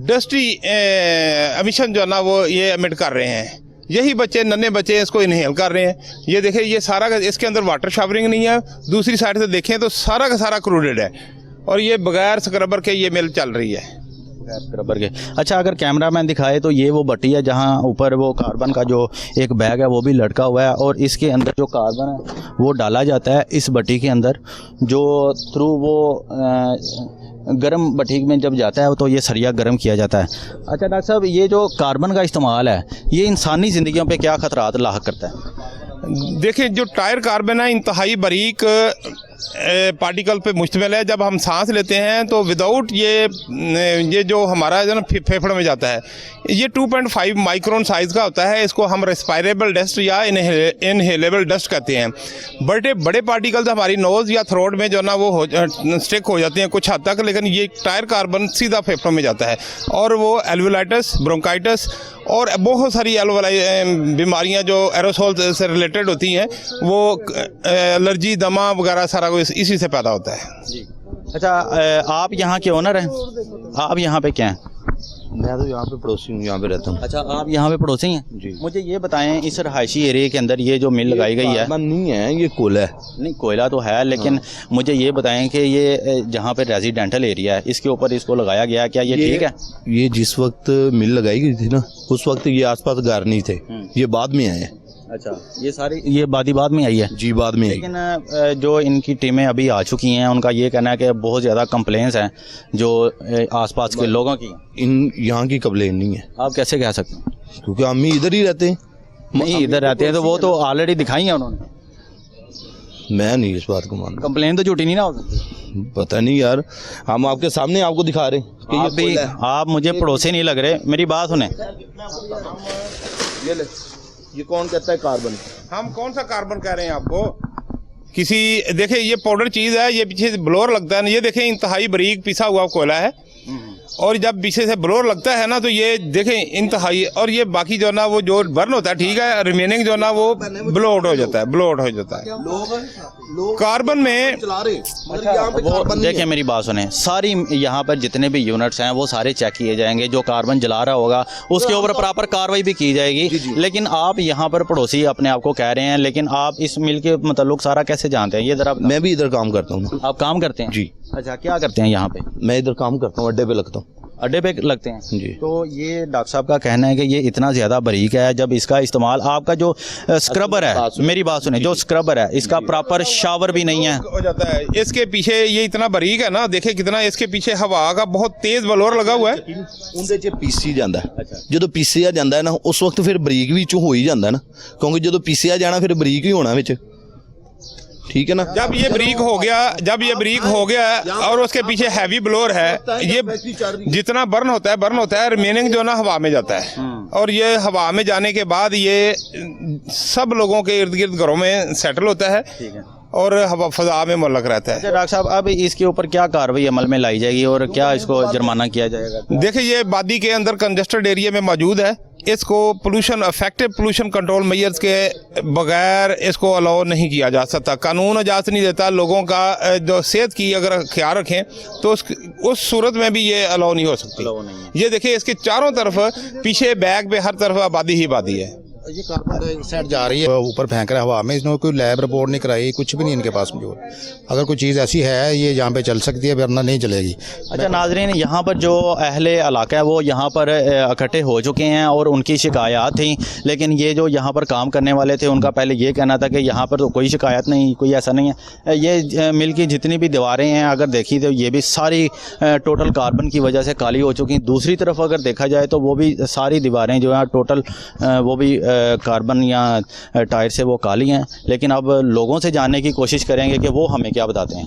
डस्टी एमिशन जो है ना वो ये एमिट कर रहे हैं। यही बच्चे, नन्हे बच्चे इसको इनहेल कर रहे हैं। ये देखें, ये सारा का, इसके अंदर वाटर शावरिंग नहीं है। दूसरी साइड से देखें तो सारा का सारा क्रूडेड है, और ये बगैर स्क्रबर के ये मिल चल रही है। स्क्रबर के। अच्छा, अगर कैमरामैन दिखाए तो ये वो भट्टी है जहाँ ऊपर वो कार्बन का जो एक बैग है वो भी लटका हुआ है, और इसके अंदर जो कार्बन है वो डाला जाता है इस भट्टी के अंदर, जो थ्रू वो गर्म भट्टी में जब जाता है तो ये सरिया गर्म किया जाता है। अच्छा डॉक्टर साहब, ये जो कार्बन का इस्तेमाल है ये इंसानी ज़िंदगियों पे क्या ख़तरात लाहक करता है? देखिए, जो टायर कार्बन है इंतहाई बारीक पार्टिकल पे मुश्तमिल है। जब हम सांस लेते हैं तो विदाउट ये जो हमारा जो ना फेफड़े में जाता है, ये 2.5 माइक्रोन साइज़ का होता है। इसको हम रेस्पायरेबल डस्ट या इनहेलेबल डस्ट कहते हैं। बड़े पार्टिकल्स हमारी नोज़ या थ्रोट में जो ना वो स्टिक हो जाते हैं कुछ हद तक, लेकिन ये टायर कार्बन सीधा फेफड़ों में जाता है, और वो एल्वुलाइटिस, ब्रोंकाइटिस और बहुत सारी बीमारियां जो एरोसोल से रिलेटेड होती हैं, वो एलर्जी, दमा वगैरह सारा कुछ इसी से पैदा होता है। जी। अच्छा, आप यहाँ के ओनर हैं? आप यहाँ पे क्या हैं? मैं तो यहाँ पे पड़ोसी हूँ, यहाँ पे रहता हूँ। अच्छा, आप यहाँ पे पड़ोसी हैं? जी। मुझे ये बताएं, इस रहायशी एरिया के अंदर ये जो मिल लगाई गई है, कार्बन नहीं है, ये कोयला है। नहीं, कोयला तो है, लेकिन मुझे ये बताएं कि ये जहाँ पे रेजिडेंटल एरिया है इसके ऊपर इसको लगाया गया है, क्या ये ठीक है? ये जिस वक्त मिल लगाई गई थी ना, उस वक्त ये आसपास घर नहीं थे, ये बाद में आए। अच्छा, ये सारी ये बाद में आई है? जी, बाद में आई। लेकिन जो इनकी टीमें अभी आ चुकी हैं उनका ये कहना है कि बहुत ज़्यादा कंप्लेंट्स हैं जो आसपास के लोगों की। इन यहाँ की कंप्लेन नहीं है। आप कैसे कह सकते हैं? क्योंकि हम ही इधर ही रहते हैं। नहीं, इधर रहते हैं तो वो तो ऑलरेडी दिखाई है उन्होंने। मैं नहीं इस बात को मानता। कंप्लेन तो झूठी नहीं ना हो सकती। पता नहीं यार, हम आपके सामने आपको दिखा रहे हैं कि आप भी, आप मुझे पड़ोसी नहीं लग रहे। मेरी बात सुने। ये कौन कहता है कार्बन? हम कौन सा कार्बन कह रहे हैं आपको? किसी, देखिए ये पाउडर चीज़ है, ये पीछे से ब्लोर लगता है ना, ये देखें इंतहाई बारीक पिसा हुआ कोयला है, और जब पीछे से ब्लोर लगता है ना तो ये देखें इंतहाई, और ये बाकी जो ना वो जो बर्न होता है, ठीक है, रिमेनिंग जो ना वो ब्लो आउट हो जाता है, ब्लो आउट हो जाता है कार्बन में। वो देखिए, मेरी बात सुने, सारी यहाँ पर जितने भी यूनिट्स हैं वो सारे चेक किए जाएंगे। जो कार्बन जला रहा होगा उसके ऊपर प्रॉपर कार्रवाई भी की जाएगी। लेकिन आप यहाँ पर पड़ोसी अपने आप को कह रहे हैं, लेकिन आप इस मिल के मतलब सारा कैसे जानते हैं? ये जरा। मैं भी इधर काम करता हूँ। आप काम करते हैं? जी। अच्छा, क्या करते हैं यहाँ पे? मैं इधर काम करता हूँ, अड्डे पे लगता हूँ। अड्डे पे लगते हैं जी। तो ये डॉक्टर साहब का कहना है कि ये इतना ज़्यादा बारीक है, जब इसका इस्तेमाल, आपका जो स्क्रबर है, मेरी बात सुने, जो स्क्रबर है इसका प्रॉपर शावर भी नहीं है हो जाता है। इसके पीछे ये इतना बारीक है ना, देखे कितना इसके पीछे हवा का बहुत तेज बलोर लगा हुआ है। ਉਹਦੇ 'ਚ ਪੀਸੀ ਜਾਂਦਾ ਜਦੋਂ ਪੀਸਿਆ ਜਾਂਦਾ ਹੈ ਨਾ ਉਸ ਵਕਤ ਫਿਰ ਬਰੀਕ ਵੀ ਚ ਹੋ ਹੀ ਜਾਂਦਾ ਨਾ, ਕਿਉਂਕਿ ਜਦੋਂ ਪੀਸਿਆ ਜਾਣਾ ਫਿਰ ਬਰੀਕ ਹੀ ਹੋਣਾ ਵਿੱਚ। ठीक है ना। जब ये ब्रीक हो गया और उसके पीछे हैवी ब्लोअर है, ये जितना बर्न होता है रिमेनिंग जो ना हवा में जाता है, और ये हवा में जाने के बाद ये सब लोगों के इर्द गिर्द घरों में सेटल होता है और हवा फजा में मुल्लक रहता है। अच्छा डॉक्टर साहब, अब इसके ऊपर क्या कार्रवाई अमल में लाई जाएगी और क्या इसको जुर्माना किया जाएगा? देखिए, ये वादी के अंदर कंजेस्टेड एरिया में मौजूद है, इसको इफेक्टिव पोल्यूशन कंट्रोल मेजर्स के बगैर इसको अलाउ नहीं किया जा सकता। कानून इजाज़त नहीं देता। लोगों का जो सेहत की अगर ख्याल रखें तो उस सूरत में भी ये अलाउ नहीं हो सकती। ये देखिए, इसके चारों तरफ पीछे बैग पे हर तरफ आबादी ही आबादी है। ये कार्बन डाइऑक्साइड जा रही है, ऊपर फेंक रहा है हवा में, इसने कोई लैब रिपोर्ट नहीं कराई, कुछ भी नहीं इनके पास मौजूद। अगर कोई चीज़ ऐसी है ये यहाँ पे चल सकती है, वरना नहीं चलेगी। अच्छा नाजरीन, यहाँ पर जो अहले इलाका है वो यहाँ पर इकट्ठे हो चुके हैं और उनकी शिकायत थी, लेकिन ये जो यहाँ पर काम करने वाले थे उनका पहले ये कहना था कि यहाँ पर तो कोई शिकायत नहीं, कोई ऐसा नहीं है। ये मिल की जितनी भी दीवारें हैं अगर देखी तो ये भी सारी टोटल कार्बन की वजह से काली हो चुकी। दूसरी तरफ अगर देखा जाए तो वो भी सारी दीवारें जो हैं टोटल वो भी कार्बन या टायर से वो काली हैं। लेकिन अब लोगों से जानने की कोशिश करेंगे कि वो हमें क्या बताते हैं।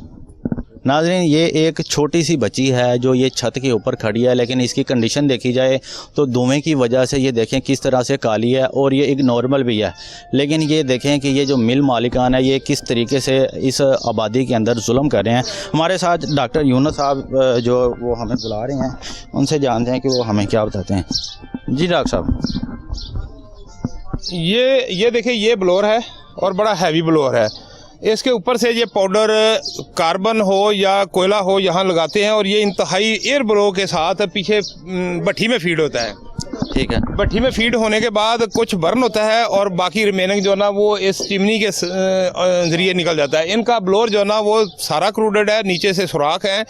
नाज़रीन, ये एक छोटी सी बच्ची है जो ये छत के ऊपर खड़ी है, लेकिन इसकी कंडीशन देखी जाए तो धुएं की वजह से ये देखें किस तरह से काली है और ये एक नॉर्मल भी है। लेकिन ये देखें कि ये जो मिल मालिकान है ये किस तरीके से इस आबादी के अंदर जुल्म कर रहे हैं। हमारे साथ डॉक्टर यूनुस साहब जो वो हमें बुला रहे हैं, उनसे जानते हैं कि वो हमें क्या बताते हैं। जी डॉक्टर साहब, ये देखिए, ये ब्लोअर है और बड़ा हैवी ब्लोअर है। इसके ऊपर से ये पाउडर कार्बन हो या कोयला हो यहाँ लगाते हैं और ये इंतहाई एयर ब्लो के साथ पीछे भट्ठी में फीड होता है। ठीक है। भट्ठी में फीड होने के बाद कुछ बर्न होता है और बाकी रिमेनिंग जो ना वो इस चिमनी के जरिए निकल जाता है। इनका ब्लोअर जो ना वो सारा क्रूडेड है, नीचे से सुराख है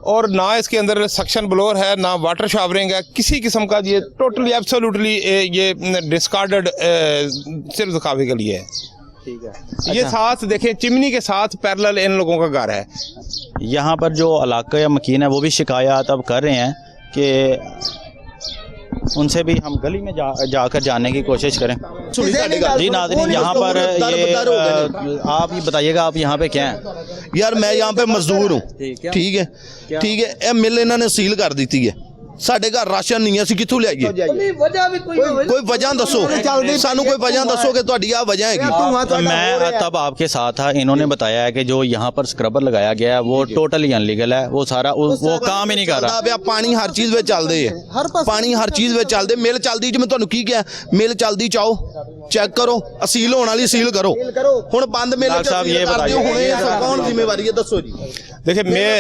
और ना इसके अंदर सक्शन ब्लोअर है, ना वाटर शावरिंग है, किसी किस्म का। ये टोटली एब्सोल्युटली ये डिस्कार्डेड सिर्फ दिखावे के लिए है। ठीक है। ये साथ देखें, चिमनी के साथ पैरेलल इन लोगों का घर है। यहाँ पर जो इलाका या मकीन है वो भी शिकायत अब कर रहे हैं कि उनसे भी हम गली में जाकर जानने की कोशिश करें। जी नाज़रीन, यहाँ पर ये आप ये बताइएगा, आप यहाँ पे क्या हैं? यार मैं यहाँ पे मजदूर हूँ। ठीक है, ये मिल इन्होंने सील कर दी है। ਸਾਡੇ ਘਰ ਰਾਸ਼ਨ ਨਹੀਂ, ਅਸੀਂ ਕਿੱਥੋਂ ਲਿਆਈਏ? कोई वजह दसो सानू, कोई वजह दसो कि ਤੁਹਾਡੀ ਆ वजह हैगी। मैं तब आपके साथ था, इन्होंने बताया है कि जो यहाँ पर स्क्रबर लगाया गया है वो टोटली अनलीगल है, वो सारा वो काम ही नहीं कर रहा। पानी हर चीज़ ਵਿੱਚ ਚੱਲਦੇ ਹੈ, ਪਾਣੀ ਹਰ ਚੀਜ਼ ਵਿੱਚ ਚੱਲਦੇ। ਮਿਲ ਚੱਲਦੀ ਜਿਵੇਂ ਤੁਹਾਨੂੰ ਕੀ ਕਿਹਾ, ਮਿਲ ਚੱਲਦੀ ਚਾਓ ਚੈੱਕ ਕਰੋ, ਅਸੀਲ ਹੋਣ ਵਾਲੀ ਸੀਲ ਕਰੋ। ਹੁਣ ਬੰਦ ਮਿਲ डॉक्टर साहब ये ਕਰਦੇ हो, ਹੁਣ ਇਹ कौन ਜ਼ਿੰਮੇਵਾਰੀ है दसो जी। देखिए, मैं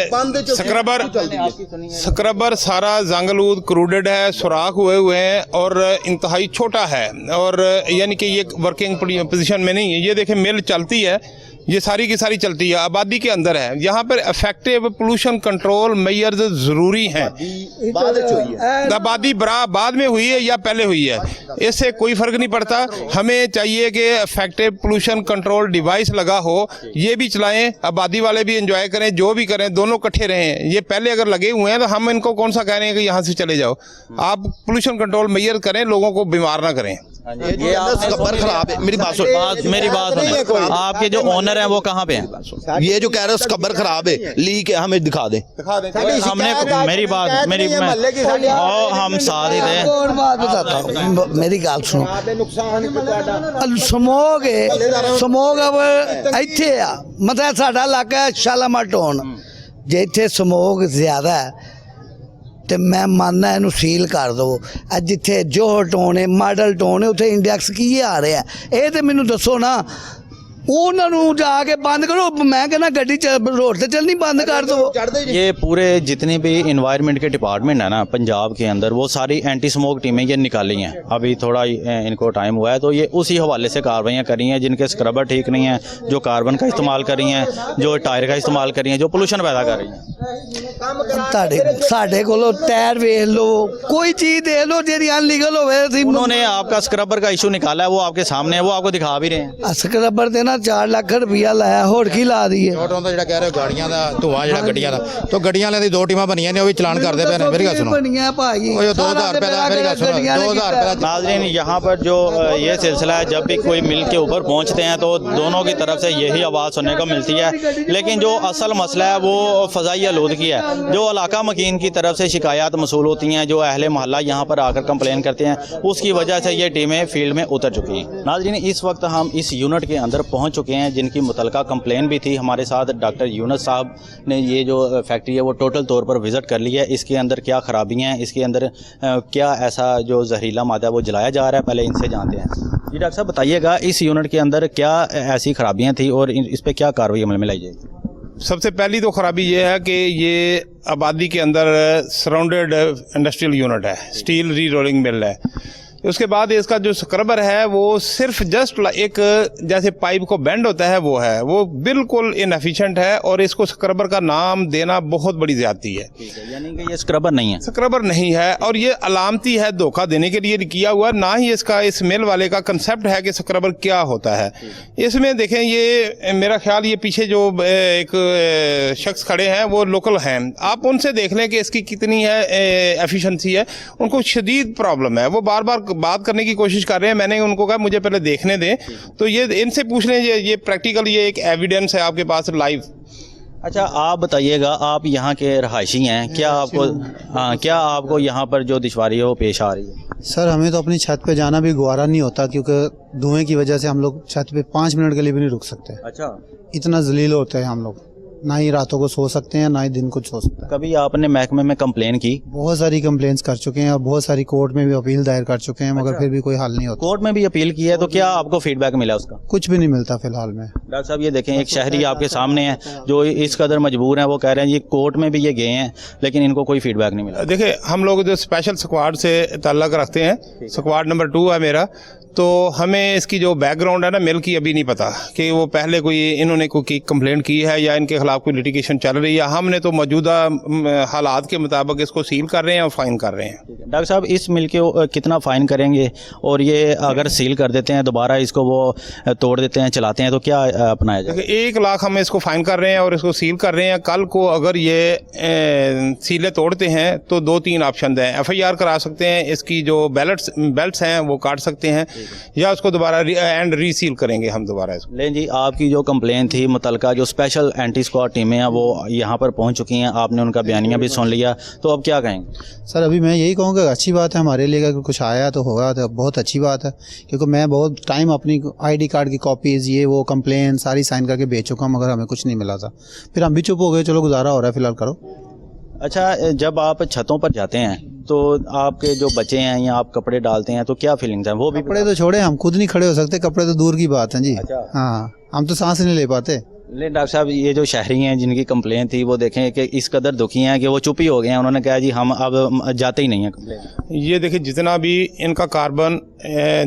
स्क्रबर सारा जंगलूद क्रूडेड है, सुराख हुए हैं और इंतहाई छोटा है और यानी कि ये वर्किंग पोजीशन में नहीं है। ये देखें, मिल चलती है, ये सारी की सारी चलती है, आबादी के अंदर है। यहाँ पर इफेक्टिव पोल्यूशन कंट्रोल मेजर्स ज़रूरी हैं। आबादी बाद में हुई है या पहले हुई है, इससे कोई फ़र्क नहीं पड़ता। हमें चाहिए कि इफेक्टिव पोल्यूशन कंट्रोल डिवाइस लगा हो, ये भी चलाएं, आबादी वाले भी इंजॉय करें, जो भी करें, दोनों इकट्ठे रहें। ये पहले अगर लगे हुए हैं तो हम इनको कौन सा कह रहे हैं कि यहाँ से चले जाओ। आप पोल्यूशन कंट्रोल मेजर करें, लोगों को बीमार ना करें। ये स्क्रबर खराब है। मेरी बात सुन, मेरी बात सुने। आपके जो ओनर हैं वो कहाँ पे हैं? ये जो कह रहे हो स्क्रबर खराब है, लीक है, हमें दिखा दे। हमने मेरी बात और हम साथ ही थे। मेरी गल सुनो, समोग समोग अब इत्थे आ, मतलब साडा इलाका है शालामार टोन, जे इत्थे समोग ज्यादा है तो मैं मानना इनू सील कर दो। जिथे जोहर टोन है, मॉडल टोन है, उत्थे इंडैक्स की आ रहा है, ये तो मैनू दसो ना। उन्होंने जाके बंद करो, मैं कहना गड्डी रोड से चलनी बंद कर दो। ये पूरे जितने भी इन्वायरमेंट के डिपार्टमेंट है ना पंजाब के अंदर, वो सारी एंटी स्मोक टीमें ये निकाली हैं। अभी थोड़ा इनको टाइम हुआ है तो ये उसी हवाले से कार्रवाइयाँ करी हैं। जिनके स्क्रबर ठीक नहीं है, जो कार्बन का इस्तेमाल कर रही हैं, जो टायर का इस्तेमाल कर रही हैं, जो पोल्यूशन पैदा कर रही हैं। साढ़े को टायर वेख लो, कोई चीज़ देख लो जी अनलीगल हो। उन्होंने आपका स्क्रबर का इशू निकाला है, वो आपके सामने है, वो आपको दिखा भी रहे हैं। स्क्रबर देना 4 ਲੱਖ ਰੁਪਇਆ ਲਾਇਆ, ਹੋਰ ਕੀ ਲਾ ਦਈਏ। ਛੋਟਾ ਹੁੰਦਾ ਜਿਹੜਾ ਕਹਿ ਰਹੇ ਹੋ ਗਾੜੀਆਂ ਦਾ ਧੂਆ ਜਿਹੜਾ ਗੱਡੀਆਂ ਦਾ, ਤਾਂ ਗੱਡੀਆਂ ਵਾਲਿਆਂ ਦੀ 2 ਟੀਮਾਂ ਬਣੀਆਂ ਨੇ, ਉਹ ਵੀ ਚਲਾਨ ਕਰਦੇ ਪਏ ਨੇ। ਮੇਰੀ ਗੱਲ ਸੁਣੋ, ਬਣੀਆਂ ਭਾਈ, ਉਹ 2000 रुपये ਦਾ, मेरी गल सुनो, 2000 रुपये ਦਾ। नाज़रीन, यहाँ पर जो ये सिलसिला है, जब भी कोई मिल के ऊपर पहुँचते हैं तो दोनों की तरफ से यही आवाज़ सुनने को मिलती है, लेकिन जो असल मसला है वो फ़ज़ाई आलूदगी है। जो इलाका मकीन की तरफ से शिकायत मसूल होती हैं, जो अहले मोहल्ला यहाँ पर आकर कंप्लेन करते हैं, उसकी वजह से ये टीमें फील्ड में उतर चुकी हैं। नाज़रीन, इस वक्त हम इस यूनिट के अंदर पहुँच चुके हैं जिनकी मुतलका कंप्लेन भी थी। हमारे साथ डॉक्टर यूनुस साहब ने ये जो फैक्ट्री है वो टोटल तौर पर विज़िट कर ली है। इसके अंदर क्या ख़राबियाँ हैं, इसके अंदर क्या ऐसा जो जहरीला मादा है वो जलाया जा रहा है, पहले इनसे जानते हैं। जी डॉक्टर साहब, बताइएगा इस यूनिट के अंदर क्या ऐसी खराबियाँ थी और इस पर क्या कार्रवाई अमल में लाई जाएगी? सबसे पहली तो खराबी ये है कि ये आबादी के अंदर सराउंडेड इंडस्ट्रियल यूनिट है, स्टील री रोलिंग मिल है। उसके बाद इसका जो स्क्रबर है वो सिर्फ जस्ट एक जैसे पाइप को बेंड होता है वो है, वो बिल्कुल इनएफिशिएंट है और इसको स्क्रबर का नाम देना बहुत बड़ी ज्यादती है। यानी कि ये स्क्रबर नहीं है? स्क्रबर नहीं है और ये अलामती है, धोखा देने के लिए किया हुआ, ना ही इसका इस मिल वाले का कंसेप्ट है कि स्क्रबर क्या होता है। इसमें देखें, ये मेरा ख्याल ये पीछे जो एक शख्स खड़े हैं वो लोकल हैं, आप उनसे देख लें कि इसकी कितनी है एफिशिएंसी है। उनको शदीद प्रॉब्लम है, वो बार बार बात करने की कोशिश कर रहे हैं। मैंने उनको कहा मुझे पहले देखने दें, तो ये इनसे पूछ लें, ये प्रैक्टिकल ये एक एविडेंस है आपके पास लाइव। अच्छा, आप बताइएगा, आप यहाँ के रहायशी हैं, क्या आपको यहाँ पर जो दुश्वारी है वो पेश आ रही है? सर, हमें तो अपनी छत पे जाना भी गवारा नहीं होता, क्योंकि धुएं की वजह से हम लोग छत पे 5 मिनट के लिए भी नहीं रुक सकते। अच्छा, इतना जलील होते हैं हम लोग, ना ही रातों को सो सकते हैं ना ही दिन को सो सकते हैं। कभी आपने महकमे में कंप्लेन की? बहुत सारी कंप्लेंट्स कर चुके हैं और बहुत सारी कोर्ट में भी अपील दायर कर चुके हैं, मगर फिर भी कोई हल नहीं होता। कोर्ट में भी अपील की है, तो क्या आपको फीडबैक मिला उसका? कुछ भी नहीं मिलता फिलहाल में। डॉक्टर साहब, ये देखें, एक शहरी आपके सामने है जो इस कदर मजबूर हैं, वो कह रहे हैं ये कोर्ट में भी ये गए हैं लेकिन इनको कोई फीडबैक नहीं मिला। देखिए, हम लोग जो स्पेशल स्क्वाड से ताल्लुक़ रखते हैं, स्क्वाड नंबर 2 है मेरा, तो हमें इसकी जो बैकग्राउंड है ना मिल की अभी नहीं पता कि वो पहले कोई इन्होंने कोई कंप्लेंट की है या इनके खिलाफ कोई लिटिगेशन चल रही है। हमने तो मौजूदा हालात के मुताबिक इसको सील कर रहे हैं और फाइन कर रहे हैं। डॉक्टर साहब, इस मिल के कितना फ़ाइन करेंगे, और ये अगर सील कर देते हैं दोबारा इसको वो तोड़ देते हैं, चलाते हैं, तो क्या अपनाया जाए? 1 लाख हम इसको फाइन कर रहे हैं और इसको सील कर रहे हैं। कल को अगर ये सीलें तोड़ते हैं तो 2-3 ऑप्शन हैं। FIR करा सकते हैं, इसकी जो बेल्ट्स हैं वो काट सकते हैं, या उसको दोबारा एंड रीसील करेंगे हम दोबारा इसको। लेकिन जी, आपकी जो कंप्लेन थी मुतलका जो स्पेशल एंटी स्क्वाड टीमें हैं वो यहाँ पर पहुँच चुकी हैं, आपने उनका बयानिया भी सुन लिया, तो अब क्या कहेंगे? सर, अभी मैं यही कहूँगा अच्छी बात है हमारे लिए, अगर कुछ आया तो होगा तो बहुत अच्छी बात है, क्योंकि मैं बहुत टाइम अपनी ID कार्ड की कॉपीज़ ये वो कंप्लेन सारी साइन करके भेज चुका हूँ, मगर हमें कुछ नहीं मिला था। फिर हम भी चुप हो गए, चलो गुजारा हो रहा है फिलहाल, करो। अच्छा, जब आप छतों पर जाते हैं तो आपके जो बच्चे हैं या आप कपड़े डालते हैं तो क्या फीलिंग्स हैं? वो भी कपड़े तो छोड़े, हम खुद नहीं खड़े हो सकते, कपड़े तो दूर की बात है जी। अच्छा। हाँ, हम तो सांस नहीं ले पाते। लेकिन डॉक्टर साहब, ये जो शहरी हैं जिनकी कंप्लेन थी वो देखें कि इस कदर दुखी हैं कि वो चुप ही हो गए हैं, उन्होंने कहा जी हम अब जाते ही नहीं हैं कंप्लेन। ये देखिए, जितना भी इनका कार्बन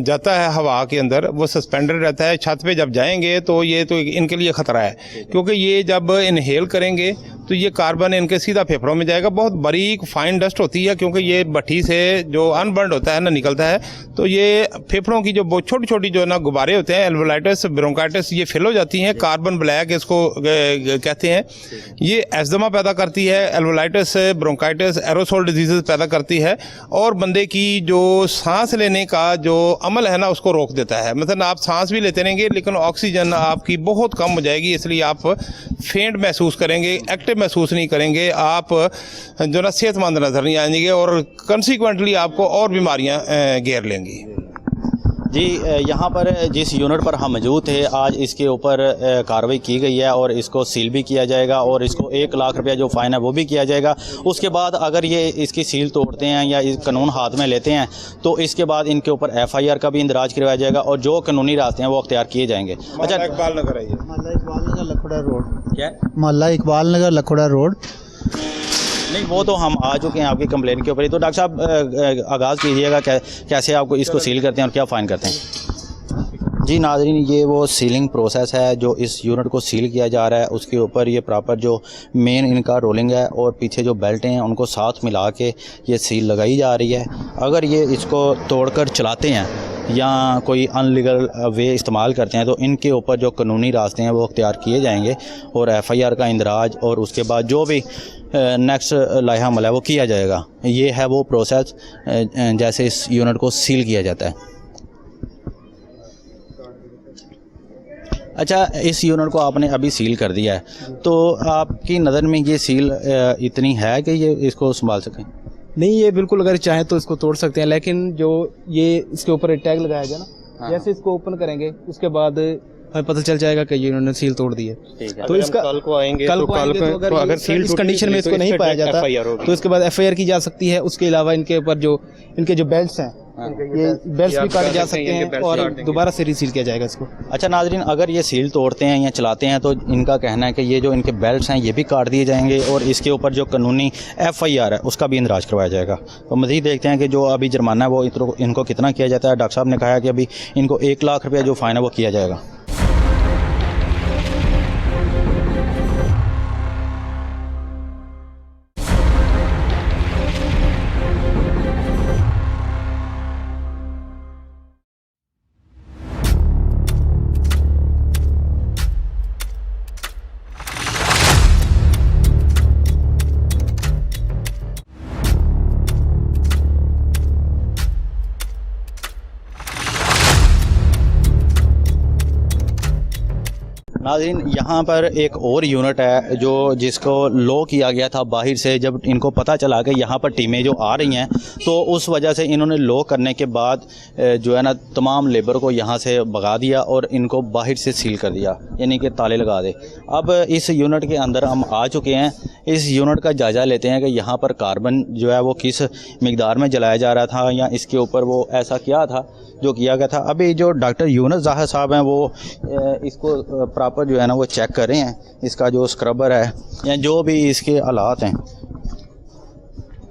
जाता है हवा के अंदर वो सस्पेंडेड रहता है। छत पे जब जाएंगे तो ये तो इनके लिए ख़तरा है, क्योंकि ये जब इनहेल करेंगे तो ये कार्बन इनके सीधा फेफड़ों में जाएगा। बहुत बारीक फाइन डस्ट होती है, क्योंकि ये भट्टी से जो अनबर्न्ड होता है ना निकलता है, तो ये फेफड़ों की जो बहुत छोटी छोटी जो ना गुब्बारे होते हैं, एल्वोलाइटिस, ब्रोंकाइटिस, ये फिल हो जाती हैं। कार्बन ब्लैक इसको कहते हैं। ये एस्थमा पैदा करती है, एल्वोलाइटिस, ब्रोंकाइटिस, एरोसोल डिजीज़ पैदा करती है, और बंदे की जो सांस लेने का जो अमल है ना उसको रोक देता है। मतलब आप सांस भी लेते रहेंगे लेकिन ऑक्सीजन आपकी बहुत कम हो जाएगी, इसलिए आप फेंट महसूस करेंगे, एक्टिव महसूस नहीं करेंगे, आप जो ना सेहतमंद नजर नहीं आएंगे और कंसिक्वेंटली आपको और बीमारियां घेर लेंगी। जी, यहाँ पर जिस यूनिट पर हम मौजूद थे, आज इसके ऊपर कार्रवाई की गई है और इसको सील भी किया जाएगा और इसको 1 लाख रुपया जो फ़ाइन है वो भी किया जाएगा। उसके बाद अगर ये इसकी सील तोड़ते हैं या इस कानून हाथ में लेते हैं तो इसके बाद इनके ऊपर FIR का भी इंदराज करवाया जाएगा और जो कानूनी रास्ते हैं वो अख्तियार किए जाएंगे। अच्छा, इकबाल नगर है ये, मोहल्ला इकबाल नगर लखोड़ा रोड। क्या? मोहल्ला इकबाल नगर लखोड़ा रोड। नहीं, वो तो हम आ चुके हैं आपकी कंप्लेन के ऊपर ही। तो डॉक्टर साहब, आगाज़ कीजिएगा कैसे आपको इसको सील करते हैं और क्या फ़ाइन करते हैं? जी नाज़रीन, ये वो सीलिंग प्रोसेस है जो इस यूनिट को सील किया जा रहा है। उसके ऊपर ये प्रॉपर जो मेन इनका रोलिंग है और पीछे जो बेल्ट हैं उनको साथ मिला के ये सील लगाई जा रही है। अगर ये इसको तोड़कर चलाते हैं या कोई अनलीगल वे इस्तेमाल करते हैं तो इनके ऊपर जो कानूनी रास्ते हैं वो अख्तियार किए जाएंगे और FIR का इंदराज और उसके बाद जो भी नेक्स्ट लाया अमल है वो किया जाएगा। ये है वो प्रोसेस जैसे इस यूनिट को सील किया जाता है। अच्छा, इस यूनिट को आपने अभी सील कर दिया है, तो आपकी नज़र में ये सील इतनी है कि ये इसको संभाल सकें? नहीं, ये बिल्कुल अगर चाहें तो इसको तोड़ सकते हैं, लेकिन जो ये इसके ऊपर टैग लगाया गया ना, जैसे इसको ओपन करेंगे उसके बाद हमें पता चल जाएगा कि ये इन्होंने सील तोड़ दी है। तो इसका कल को आएंगे तो अगर सील इस कंडीशन में इसको नहीं पाया जाता तो इसके बाद FIR की जा सकती है। उसके अलावा इनके ऊपर जो इनके जो बेल्ट्स हैं, ये बेल्ट्स भी काटे जा सकते हैं और दोबारा से रीसील किया जाएगा इसको। अच्छा नाजरीन, अगर ये सील तोड़ते हैं या चलाते हैं तो इनका कहना है कि ये जो इनके बेल्ट्स हैं ये भी काट दिए जाएंगे और इसके ऊपर जो कानूनी FIR है उसका भी इंदराज करवाया जाएगा। तो मज़ीद देखते हैं कि जो अभी जुर्माना है वो इनको कितना किया जाता है। डॉक्टर साहब ने कहा है कि अभी इनको 1 लाख रुपया जो फ़ाइन है वो किया जाएगा। नाज़रीन, यहाँ पर एक और यूनिट है जो जिसको लॉक किया गया था बाहर से। जब इनको पता चला कि यहाँ पर टीमें जो आ रही हैं तो उस वजह से इन्होंने लॉक करने के बाद जो है ना तमाम लेबर को यहाँ से भगा दिया और इनको बाहर से सील कर दिया, यानी कि ताले लगा दे। अब इस यूनिट के अंदर हम आ चुके हैं। इस यूनिट का जायज़ा लेते हैं कि यहाँ पर कार्बन जो है वो किस मिकदार में जलाया जा रहा था या इसके ऊपर वो ऐसा क्या था जो किया गया था। अभी जो डॉक्टर यूनुस ज़ाहिर साहब हैं वो इसको प्रॉपर जो है ना वो चेक कर रहे हैं। इसका जो स्क्रबर है या जो भी इसके हालात हैं,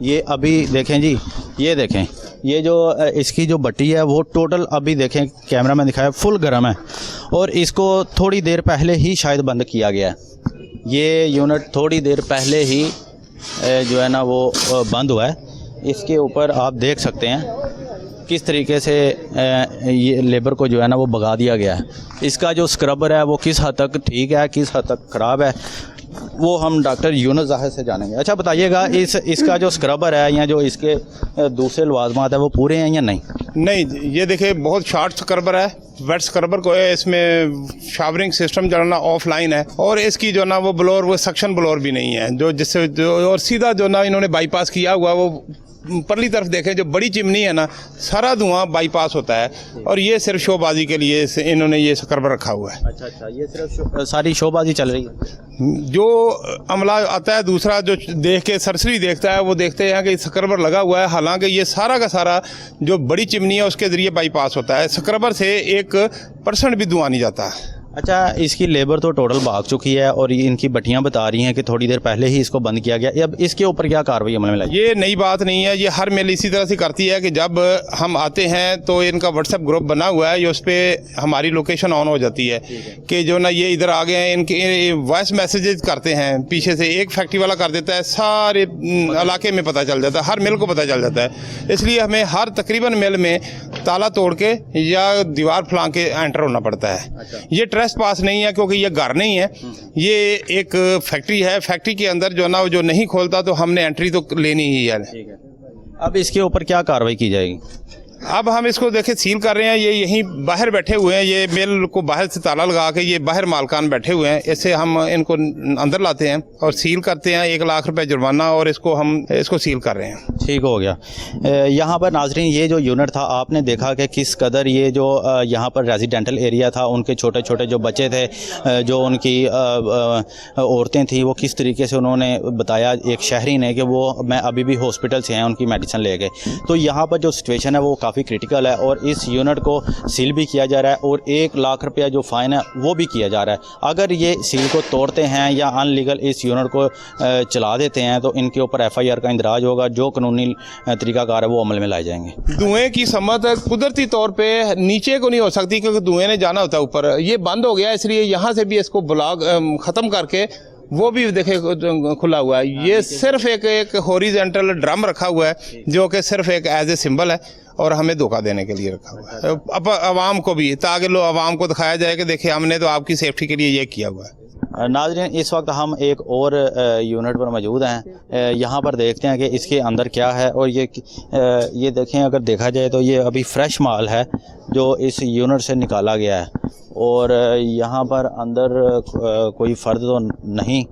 ये अभी देखें जी, ये देखें, ये जो इसकी जो बट्टी है वो टोटल अभी देखें कैमरा में दिखाया फुल गर्म है और इसको थोड़ी देर पहले ही शायद बंद किया गया है। ये यूनिट थोड़ी देर पहले ही जो है ना वो बंद हुआ है। इसके ऊपर आप देख सकते हैं किस तरीके से ये लेबर को जो है ना वो भगा दिया गया है। इसका जो स्क्रबर है वो किस हद तक ठीक है, किस हद तक ख़राब है, वो हम डॉक्टर यूनुस ज़ाहिर से जानेंगे। अच्छा बताइएगा, इसका जो स्क्रबर है या जो इसके दूसरे लवाजमात है वो पूरे हैं या नहीं? नहीं, ये देखिए बहुत शॉर्ट स्क्रबर है, वेट स्क्रबर को है। इसमें शावरिंग सिस्टम जो है ना ऑफलाइन है और इसकी जो ना वो ब्लोअर वो सक्शन ब्लोअर भी नहीं है जो जिससे और सीधा जो ना इन्होंने बाईपास किया हुआ वो परली तरफ देखें जो बड़ी चिमनी है ना सारा धुआं बाईपास होता है और ये सिर्फ शोबाजी के लिए इन्होंने ये स्क्रबर रखा हुआ है। अच्छा, ये सिर्फ सारी शोबाजी चल रही है। जो अमला आता है दूसरा जो देख के सरसरी देखता है वो देखते हैं कि स्क्रबर लगा हुआ है, हालांकि ये सारा का सारा जो बड़ी चिमनी है उसके ज़रिए बाईपास होता है। स्क्रबर से 1% भी धुआं नहीं जाता। अच्छा, इसकी लेबर तो टोटल भाग चुकी है और इनकी बटियां बता रही हैं कि थोड़ी देर पहले ही इसको बंद किया गया। अब इसके ऊपर क्या कार्रवाई अमल में लाई? ये नई बात नहीं है, ये हर मिल इसी तरह से करती है कि जब हम आते हैं तो इनका व्हाट्सएप ग्रुप बना हुआ है, उस पर हमारी लोकेशन ऑन हो जाती है कि जो ना ये इधर आ गए हैं। इनके वॉइस मैसेजेस करते हैं, पीछे से एक फैक्ट्री वाला कर देता है, सारे इलाके में पता चल जाता है, हर मिल को पता चल जाता है। इसलिए हमें हर तकरीबन मिल में ताला तोड़ के या दीवार फलांग के एंटर होना पड़ता है। ये ट्रेस पास नहीं है क्योंकि ये घर नहीं है, ये एक फैक्ट्री है। फैक्ट्री के अंदर जो ना जो नहीं खोलता तो हमने एंट्री तो लेनी ही है। अब इसके ऊपर क्या कार्रवाई की जाएगी? अब हम इसको देखे सील कर रहे हैं। ये यहीं बाहर बैठे हुए हैं, ये मिल को बाहर से ताला लगा के ये बाहर मालकान बैठे हुए हैं। इससे हम इनको अंदर लाते हैं और सील करते हैं। 1 लाख रुपए जुर्माना और इसको सील कर रहे हैं। ठीक हो गया। यहाँ पर नाजरीन ये जो यूनिट था आपने देखा कि किस कदर ये जो यहाँ पर रेजिडेंटल एरिया था, उनके छोटे छोटे जो बच्चे थे, जो उनकी औरतें थी, वो किस तरीके से उन्होंने बताया एक शहरी ने कि वो मैं अभी भी हॉस्पिटल से हैं, उनकी मेडिसिन ले गए। तो यहाँ पर जो सिचुएशन है वो काफ़ी क्रिटिकल है और इस यूनिट को सील भी किया जा रहा है और 1 लाख रुपया जो फ़ाइन है वो भी किया जा रहा है। अगर ये सील को तोड़ते हैं या अनलीगल इस यूनिट को चला देते हैं तो इनके ऊपर FIR का इंदराज होगा, जो कानूनी तरीकाकार है वो अमल में लाए जाएंगे। धुएं की समत कुदरती तौर पे नीचे को नहीं हो सकती क्योंकि धुएं ने जाना होता है ऊपर। ये बंद हो गया, इसलिए यहाँ से भी इसको ब्लॉक ख़त्म करके वो भी देखे खुला हुआ है। ये सिर्फ एक हॉरिजॉन्टल ड्रम रखा हुआ है जो कि सिर्फ एक एज ए सिंबल है और हमें धोखा देने के लिए रखा हुआ है, अब आवाम को भी, ताकि लोग आवाम को दिखाया जाए कि देखिए हमने तो आपकी सेफ्टी के लिए ये किया हुआ है। नाज़रीन, इस वक्त हम एक और यूनिट पर मौजूद हैं। यहाँ पर देखते हैं कि इसके अंदर क्या है। और ये देखें, अगर देखा जाए तो ये अभी फ्रेश माल है जो इस यूनिट से निकाला गया है। और यहाँ पर अंदर कोई फ़र्द तो नहीं,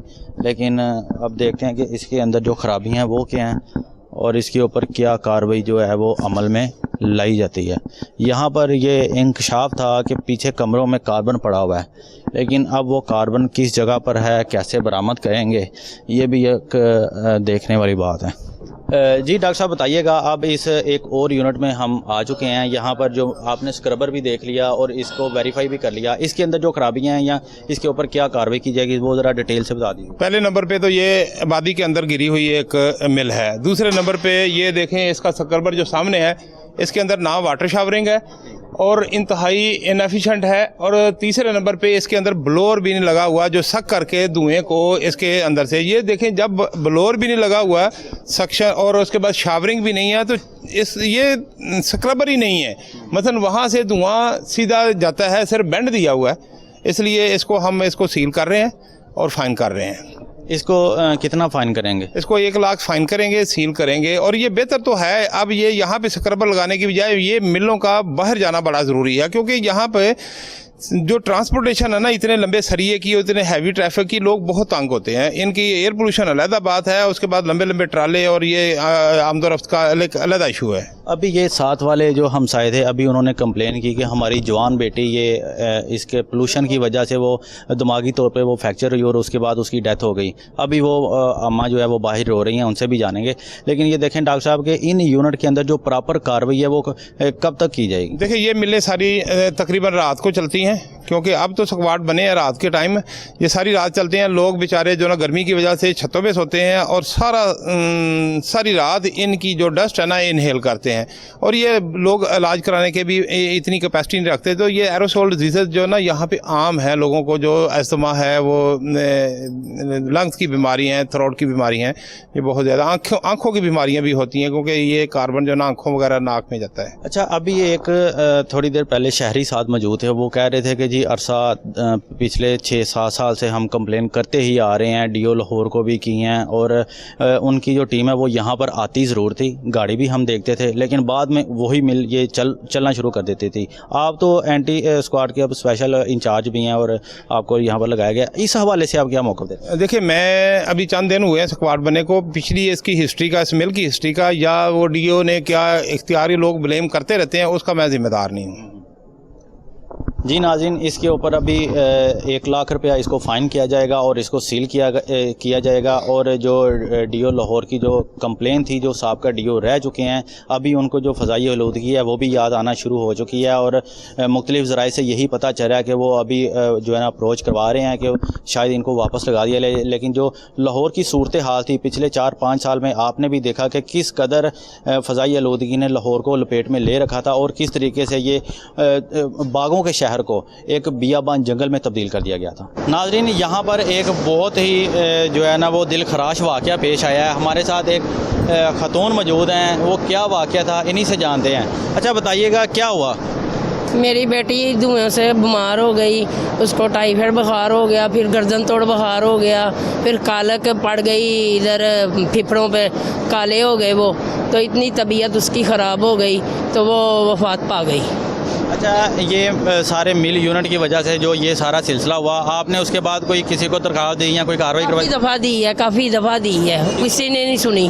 लेकिन अब देखते हैं कि इसके अंदर जो ख़राबियाँ हैं वो क्या हैं और इसके ऊपर क्या कार्रवाई जो है वो अमल में लाई जाती है। यहाँ पर ये इंकशाफ था कि पीछे कमरों में कार्बन पड़ा हुआ है, लेकिन अब वो कार्बन किस जगह पर है, कैसे बरामद करेंगे, ये भी एक देखने वाली बात है। जी डॉक्टर साहब बताइएगा, अब इस एक और यूनिट में हम आ चुके हैं। यहाँ पर जो आपने स्क्रबर भी देख लिया और इसको वेरीफाई भी कर लिया, इसके अंदर जो खराबियाँ हैं या इसके ऊपर क्या कार्रवाई की जाएगी वो ज़रा डिटेल से बता दीजिए। पहले नंबर पे तो ये आबादी के अंदर गिरी हुई एक मिल है। दूसरे नंबर पे ये देखें, इसका स्क्रबर जो सामने है इसके अंदर ना वाटर शावरिंग है और इंतहाई इनएफिशिएंट है। और तीसरे नंबर पे इसके अंदर ब्लोअर भी नहीं लगा हुआ जो सक करके धुएं को इसके अंदर से, ये देखें जब ब्लोअर भी नहीं लगा हुआ है सक्शन और उसके बाद शावरिंग भी नहीं है तो ये स्क्रबर ही नहीं है। मसलन वहाँ से धुआं सीधा जाता है, सिर्फ बेंड दिया हुआ है, इसलिए हम इसको सील कर रहे हैं और फाइन कर रहे हैं। इसको कितना फ़ाइन करेंगे? इसको 1 लाख फ़ाइन करेंगे, सील करेंगे। और ये बेहतर तो है, अब ये यहाँ पे स्क्रबर लगाने की बजाय ये मिलों का बाहर जाना बड़ा ज़रूरी है, क्योंकि यहाँ पे जो ट्रांसपोर्टेशन है ना, इतने लंबे सरिये की, इतने हैवी ट्रैफिक की, लोग बहुत तंग होते हैं। इनकी एयर पोल्यूशन अलग बात है, उसके बाद लंबे लंबे ट्राले और ये आमदोरफ्त का अलग इशू है। अभी ये साथ वाले जो हमसाए थे, अभी उन्होंने कंप्लेन की कि हमारी जवान बेटी ये इसके पोल्यूशन की वजह से वो दिमागी तौर पे वो फ्रैक्चर हुई और उसके बाद उसकी डेथ हो गई। अभी वो अम्मा जो है वो बाहर रो रही हैं, उनसे भी जानेंगे। लेकिन ये देखें डॉक्टर साहब के इन यूनिट के अंदर जो प्रॉपर कार्रवाई है वो कब तक की जाएगी? देखिए, ये मिलें सारी तकरीबन रात को चलती हैं, क्योंकि अब तो स्क्वाड बने हैं रात के टाइम, ये सारी रात चलते हैं। लोग बेचारे जो ना गर्मी की वजह से छतों पे सोते हैं और सारी रात इनकी जो डस्ट है ना इनहेल करते हैं। और ये लोग इलाज कराने के भी इतनी कैपेसिटी नहीं रखते, तो ये एरोसोल डिजीज़ जो ना यहाँ पे आम है लोगों को, जो अस्थमा है, वो लंग्स की बीमारी हैं, थ्रोट की बीमारी हैं, ये बहुत ज़्यादा आँखों की बीमारियाँ भी होती हैं, क्योंकि ये कार्बन जो ना आँखों वगैरह नाक में जाता है। अच्छा, अभी एक थोड़ी देर पहले शहरी साथ मौजूद थे, वो कह रहे थे कि जी अरसा पिछले 6-7 साल से हम कंप्लेन करते ही आ रहे हैं, डीओ लाहौर को भी की हैं और उनकी जो टीम है वो यहाँ पर आती ज़रूर थी, गाड़ी भी हम देखते थे, लेकिन बाद में वही मिल ये चलना शुरू कर देती थी। आप तो एंटी स्क्वाड के अब स्पेशल इंचार्ज भी हैं और आपको यहाँ पर लगाया गया, इस हवाले से आप क्या मौक़िफ़ देते हैं? देखिए, मैं अभी चंद दिन हुए हैं स्क्वाड बने को, पिछली इसकी हिस्ट्री का, इस मिल की हिस्ट्री का या वो डीओ ने क्या इख्तियारी लोग ब्लेम करते रहते हैं, उसका मैं जिम्मेदार नहीं हूँ। जी नाज़रीन, इसके ऊपर अभी 1 लाख रुपया इसको फ़ाइन किया जाएगा और इसको सील किया जाएगा। और जो डीओ लाहौर की जो कंप्लेन थी, जो साबका डीओ रह चुके हैं, अभी उनको जो फ़ज़ाई आलूदगी है वो भी याद आना शुरू हो चुकी है और मुख्तलिफ़ ज़राए से यही पता चल रहा है कि वो अभी जो है ना अप्रोच करवा रहे हैं कि शायद इनको वापस लगा दिया लेकिन जो लाहौर की सूरत हाल थी पिछले 4-5 साल में, आपने भी देखा कि किस कदर फ़ज़ाई आलूदगी ने लाहौर को लपेट में ले रखा था और किस तरीके से ये बागों के शहर को एक बियाबान जंगल में तब्दील कर दिया गया था। नाज़रीन, यहाँ पर एक बहुत ही जो है ना वो दिल खराश वाक़या पेश आया है। हमारे साथ एक ख़तून मौजूद हैं, वो क्या वाक़या था इन्हीं से जानते हैं। अच्छा बताइएगा, क्या हुआ? मेरी बेटी धुएं से बीमार हो गई, उसको टाइफाइड बुखार हो गया, फिर गर्दन तोड़ बुखार हो गया, फिर कालक पड़ गई, इधर फेफड़ों पे काले हो गए वो, तो इतनी तबीयत उसकी ख़राब हो गई तो वो वफ़ात पा गई। अच्छा, ये सारे मिल यूनिट की वजह से जो ये सारा सिलसिला हुआ, आपने उसके बाद कोई किसी को दरख्वास्त दी या कोई कार्रवाई करवाई? काफ़ी दफ़ा दी है, किसी ने नहीं सुनी।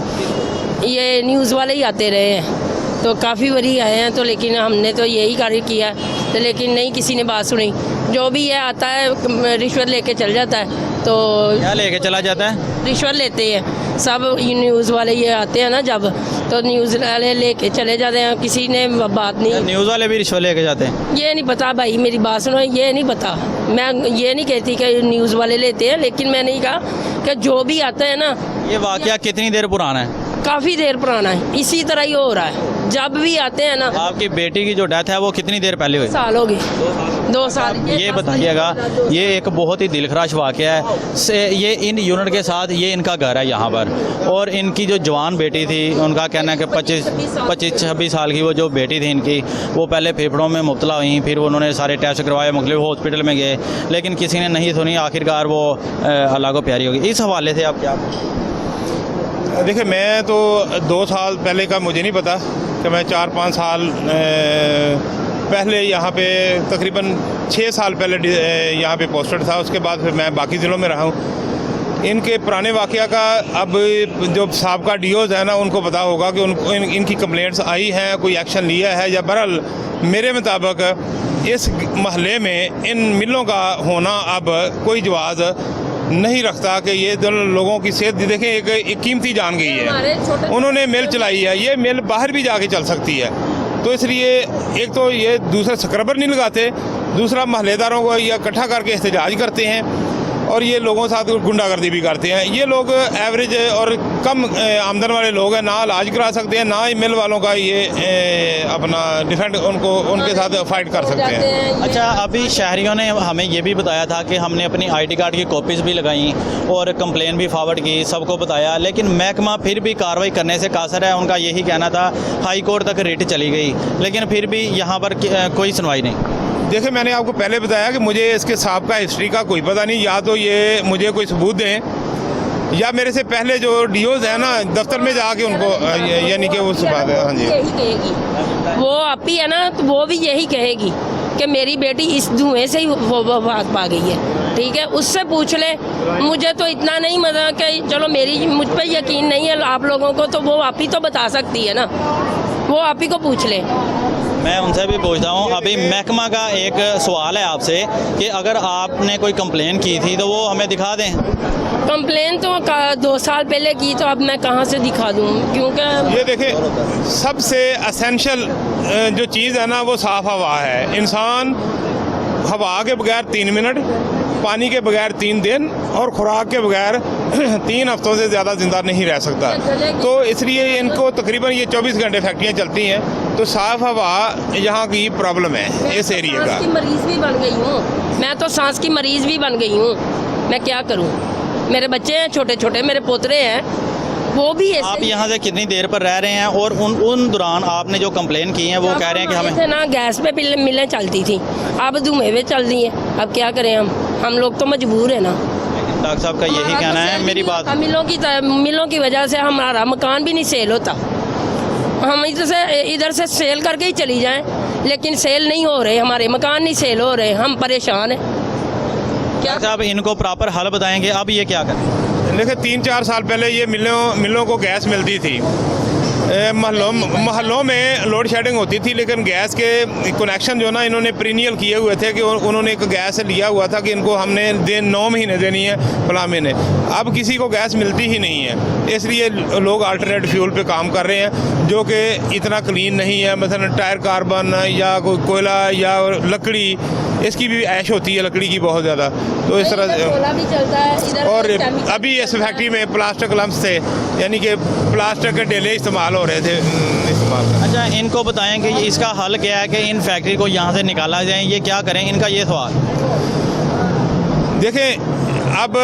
ये न्यूज़ वाले ही आते रहे हैं, तो काफ़ी बारी आए हैं, तो लेकिन हमने तो यही कार्य किया, तो लेकिन नहीं किसी ने बात सुनी। जो भी है आता है रिश्वत लेके चल जाता है। तो क्या लेके चला जाता है? रिश्वत लेते हैं सब, न्यूज़ वाले ये आते हैं ना जब, तो न्यूज़ वाले लेके चले जाते हैं, किसी ने बात नहीं। न्यूज़ वाले भी रिश्वत लेके जाते हैं? ये नहीं पता भाई, मेरी बात सुनो, ये नहीं पता। मैं ये नहीं कहती कि न्यूज़ वाले लेते हैं, लेकिन मैंने कहा कि जो भी आता है ना। ये वाक़या कितनी देर पुराना है? काफ़ी देर पुराना है, इसी तरह ही हो रहा है। जब भी आते हैं ना। आपकी बेटी की जो डेथ है वो कितनी देर पहले हुई? साल हो गए, 2 साल। ये बताइएगा, ये एक बहुत ही दिलखराश वाक़या है। ये इन यूनिट के साथ ये इनका घर है यहाँ पर, और इनकी जो जवान बेटी थी, उनका कहना है कि 25-26 साल की वो जो बेटी थी इनकी, वो पहले फेफड़ों में मुब्तला हुई, फिर उन्होंने सारे टेस्ट करवाए, मुख्तलिफ हॉस्पिटल में गए, लेकिन किसी ने नहीं सुनी। आखिरकार वो अल्लाह को प्यारी होगी। इस हवाले से आप क्या? देखिए, मैं तो 2 साल पहले का मुझे नहीं पता कि मैं 4-5 साल पहले यहाँ पे तकरीबन 6 साल पहले यहाँ पे पोस्टेड था। उसके बाद फिर मैं बाकी ज़िलों में रहा हूँ। इनके पुराने वाक़या का अब जो साहबका डीओज़ है ना, उनको पता होगा कि उनको इनकी कंप्लेंट्स आई हैं, कोई एक्शन लिया है या बहरहाल मेरे मुताबिक इस महल्ले में इन मिलों का होना अब कोई जवाज़ नहीं रखता कि ये दोनों लोगों की सेहत। देखें, एक कीमती जान गई है, उन्होंने मिल चलाई है, ये मिल बाहर भी जाके चल सकती है। तो इसलिए एक तो ये दूसरा स्क्रबर नहीं लगाते, दूसरा महल्लेदारों को या इकट्ठा करके एहतजाज करते हैं, और ये लोगों के साथ गुंडागर्दी भी करते हैं। ये लोग एवरेज और कम आमदन वाले लोग हैं, ना इलाज करा सकते हैं, ना ही मिल वालों का ये अपना डिफेंड उनके साथ फाइट कर सकते हैं। अच्छा, अभी शहरियों ने हमें ये भी बताया था कि हमने अपनी ID कार्ड की कॉपीज़ भी लगाई और कंप्लेन भी फॉरवर्ड की, सबको बताया, लेकिन महकमा फिर भी कार्रवाई करने से कासर है। उनका यही कहना था, हाई कोर्ट तक रिट चली गई, लेकिन फिर भी यहाँ पर कोई सुनवाई नहीं। देखिए, मैंने आपको पहले बताया कि मुझे इसके साहब का हिस्ट्री का कोई पता नहीं। या तो ये मुझे कोई सबूत दें, या मेरे से पहले जो डीओज़ है ना, दफ्तर में जाके उनको यानी कि उस बात है। हाँ जी, यही कहेगी वो आप ही है ना, तो वो भी यही कहेगी कि मेरी बेटी इस धुएं से ही वफात पा गई है। ठीक है, उससे पूछ ले। मुझे तो इतना नहीं मजा कि चलो मुझ पर यकीन नहीं है आप लोगों को, तो वो आप ही तो बता सकती है ना, वो आप ही को पूछ ले। मैं उनसे भी पूछता हूँ। अभी महकमा का एक सवाल है आपसे कि अगर आपने कोई कंप्लेन की थी तो वो हमें दिखा दें। कंप्लेन तो 2 साल पहले की, तो अब मैं कहाँ से दिखा दूँ, क्योंकि ये देखें, सबसे असेंशियल जो चीज़ है ना, वो साफ़ हवा है। इंसान हवा के बगैर 3 मिनट, पानी के बगैर 3 दिन और खुराक के बगैर 3 हफ्तों से ज़्यादा ज़िंदा नहीं रह सकता। तो इसलिए इनको तकरीबन ये 24 घंटे फैक्ट्रियाँ चलती हैं, तो साफ़ हवा यहाँ की प्रॉब्लम है इस एरिया का। सांस की मरीज़ भी बन गई हूँ मैं, तो सांस की मरीज़ भी बन गई हूँ। मैं क्या करूँ, मेरे बच्चे हैं छोटे छोटे, मेरे पोतरे हैं, वो भी ऐसे। आप यहाँ से कितनी देर पर रह रहे हैं, और उन दौरान आपने जो कंप्लेन की है वो कह रहे हैं कि हमें ना गैस पे मिलें चलती थी, अब धुएं पे चल रही है। अब क्या करें हम लोग तो मजबूर है ना। डॉक्टर साहब का यही कहना है। मेरी बात, मिलों की वजह से हमारा मकान भी नहीं सेल होता। हम इधर से सेल करके ही चली जाएं, लेकिन सेल नहीं हो रहे, हमारे मकान नहीं सेल हो रहे, हम परेशान हैं। क्या साहब इनको प्रॉपर हल बताएंगे, अब ये क्या करें? देखिए, 3-4 साल पहले ये मिलों को गैस मिलती थी। महलों में लोड शेडिंग होती थी, लेकिन गैस के कनेक्शन जो ना इन्होंने प्रीनियल किए हुए थे कि उन्होंने एक गैस लिया हुआ था कि इनको हमने 9 महीने देनी है, फलां महीने। अब किसी को गैस मिलती ही नहीं है, इसलिए लोग अल्टरनेट फ्यूल पे काम कर रहे हैं, जो कि इतना क्लीन नहीं है। मसलन टायर कार्बन या कोई कोयला या लकड़ी, इसकी भी ऐश होती है लकड़ी की बहुत ज़्यादा। तो इस तरह भी चलता है। और अभी इस फैक्ट्री में प्लास्टिक लम्स थे, यानी कि प्लास्टिक के डेले इस्तेमाल हो रहे थे इस्तेमाल। अच्छा, इनको बताएं कि इसका हल क्या है कि इन फैक्ट्री को यहाँ से निकाला जाए, ये क्या करें, इनका ये सवाल। देखें, अब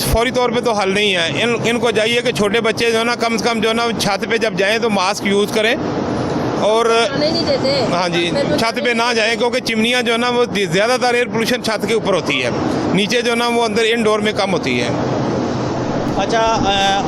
फौरी तौर पे तो हल नहीं है। इनको चाहिए कि छोटे बच्चे जो ना कम से कम जो ना छत पे जब जाएं तो मास्क यूज़ करें, और नहीं देते। हाँ जी, छत पे ना जाएं, क्योंकि चिमनियाँ जो ना वो ज़्यादातर एयर पोल्यूशन छत के ऊपर होती है, नीचे जो ना वो अंदर इनडोर में कम होती है। अच्छा,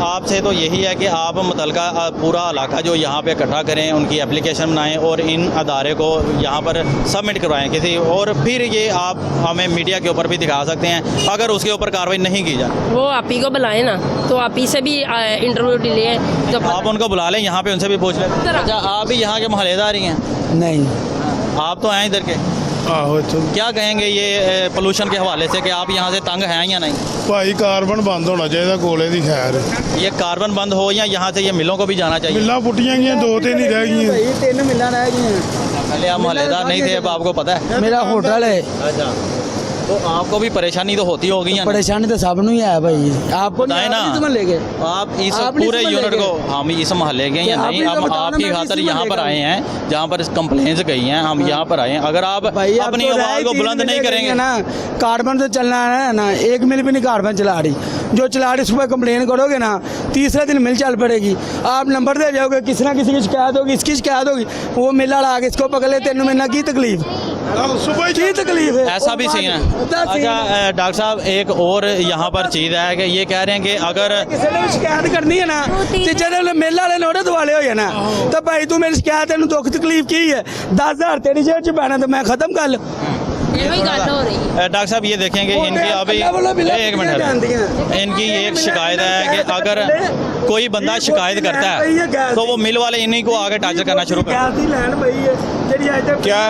आपसे तो यही है कि आप मुतलका पूरा इलाका जो यहाँ पे इकट्ठा करें, उनकी एप्लीकेशन बनाएं और इन अदारे को यहाँ पर सबमिट करवाएं किसी, और फिर ये आप हमें मीडिया के ऊपर भी दिखा सकते हैं अगर उसके ऊपर कार्रवाई नहीं की जाए। वो आप ही को बुलाएं ना, तो आप ही से भी इंटरव्यू लिए तो आप उनको बुला लें, यहाँ पे उनसे भी पूछ लें। अच्छा, आप भी यहाँ के मोहल्लेदार ही हैं? नहीं, आप तो हैं इधर के। तो क्या कहेंगे ये पोल्यूशन के हवाले से कि आप यहाँ से तंग हैं या नहीं? भाई कार्बन बंद होना चाहिए, कोले की खैर। ये कार्बन बंद हो या यहाँ से ये मिलों को भी जाना चाहिए? मिल्लां पुट्टियां गई, 2-3 ही रह गई। 3 मिलां रह गई। पहले आप मोहल्लेदार नहीं थे, अब आपको पता है? मेरा होटल है। अच्छा, तो आपको भी परेशानी तो होती होगी या नहीं? परेशानी तो सब ही है भाई, आपको बताए ना आप इस पूरे यूनिट को, हम इस मोहल्ले के या नहीं, हम आपकी खातर यहाँ पर आए हैं जहाँ पर कंप्लेंट्स गई हैं, हम यहाँ पर आए हैं। अगर आप अपनी आवाज़ को बुलंद नहीं करेंगे ना, कार्बन से चलना है ना, 1 मिल भी नहीं कार्बन चला रही, जो चला रही सुबह कंप्लेन करोगे ना, तीसरे दिन मिल चल पड़ेगी, आप नंबर दे जाओगे, किसी ना किसी की शिकायत होगी, इसकी शिकायत होगी, वो मिल वाला आगे इसको पकड़े, तेन महीना की तकलीफ की तकलीफ है। ऐसा भी सीन है। अच्छा डॉक्टर साहब, एक और यहाँ पर चीज़ है कि ये कह रहे हैं कि अगर किसी ने शिकायत करनी है ना, तो जब मेले वाले नोड़े दुआले हो ना, तो भाई तू मेरी शिकायत है दुख तकलीफ की है, 10,000 तेरी जेब च पैना तो मैं खत्म कर लो। डॉक्टर साहब ये देखेंगे इनकी अभी एक मिनट, इनकी एक शिकायत है कि अगर कोई बंदा शिकायत करता है तो वो मिल वाले इन्हीं को आगे टार्चर करना शुरू कर, क्या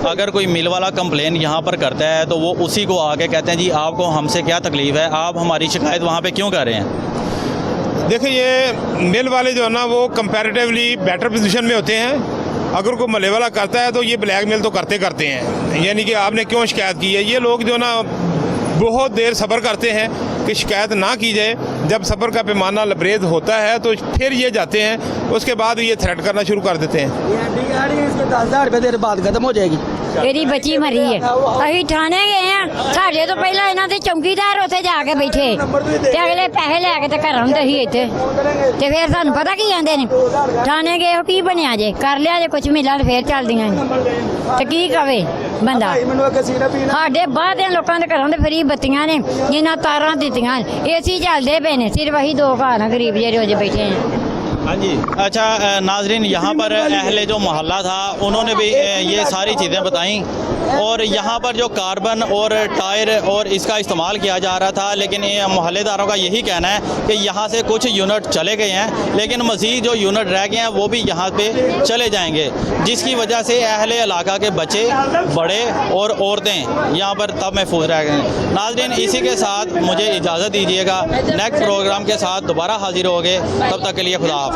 अगर कोई मिल वाला कंप्लेन यहाँ पर करता है तो वो उसी को आके कहते हैं जी आपको हमसे क्या तकलीफ है, आप हमारी शिकायत वहाँ पे क्यों कर रहे हैं? देखिए, ये मिल वाले जो है ना वो कंपैरेटिवली बेटर पोजीशन में होते हैं। अगर कोई मले वाला करता है तो ये ब्लैकमेल तो करते हैं, यानी कि आपने क्यों शिकायत की है। ये लोग जो ना बहुत देर सब्र करते हैं कि शिकायत ना की जाए, जब सब्र का पैमाना लबरेज होता है तो फिर ये जाते हैं, उसके बाद ये थ्रेट करना शुरू कर देते हैं। 10,000 रुपये देर बाद खत्म हो जाएगी। मेरी बच्ची मरी है, ਅਸੀਂ ਥਾਣੇ ਗਏ ਆ, ਸਾਡੇ ਤੋਂ ਪਹਿਲਾਂ ਇਹਨਾਂ ਦੇ ਚੌਂਕੀਦਾਰ ਉੱਥੇ ਜਾ ਕੇ ਬੈਠੇ ਤੇ ਅਗਲੇ ਪੈਸੇ ਲੈ ਕੇ ਤੇ ਘਰ ਆਉਂਦੇ ਸੀ ਇੱਥੇ, ਤੇ ਫਿਰ ਸਾਨੂੰ ਪਤਾ ਕੀ ਜਾਂਦੇ ਨੇ, ਥਾਣੇ ਗਏ ਉਹ ਕੀ ਬਣਿਆ ਜੇ, ਕਰ ਲਿਆ ਜੇ ਕੁਝ ਮਿਲਾਂ ਤੇ ਫੇਰ ਚੱਲਦੀਆਂ ਨੇ, ਤੇ ਕੀ ਕਵੇ ਬੰਦਾ। ਸਾਡੇ ਬਾਹਰ ਦੇ ਲੋਕਾਂ ਦੇ ਘਰਾਂ ਦੇ ਫਰੀ ਬੱਤੀਆਂ ਨੇ, ਜਿਨ੍ਹਾਂ ਤਾਰਾਂ ਦਿੱਤੀਆਂ, ਏਸੀ ਚੱਲਦੇ ਪਏ ਨੇ, ਸਿਰਫ ਅਸੀਂ 2 ਘਰ ਆ ਗਰੀਬ ਜਿਹੜੇ ਉਹਦੇ ਬੈਠੇ ਆ। हाँ जी। अच्छा नाजरीन, यहाँ पर अहले जो मोहल्ला था उन्होंने भी ये सारी चीज़ें बताई, और यहाँ पर जो कार्बन और टायर और इसका इस्तेमाल किया जा रहा था, लेकिन ये मोहल्लेदारों का यही कहना है कि यहाँ से कुछ यूनिट चले गए हैं, लेकिन मज़ीद जो यूनिट रह गए हैं वो भी यहाँ पे चले जाएंगे, जिसकी वजह से अहले इलाका के बच्चे, बड़े और औरतें यहाँ पर तब महफूज रह गए। नाजरीन, इसी के साथ मुझे इजाज़त दीजिएगा, नेक्स्ट प्रोग्राम के साथ दोबारा हाजिर होंगे, तब तक के लिए खुदा हाफ़िज़।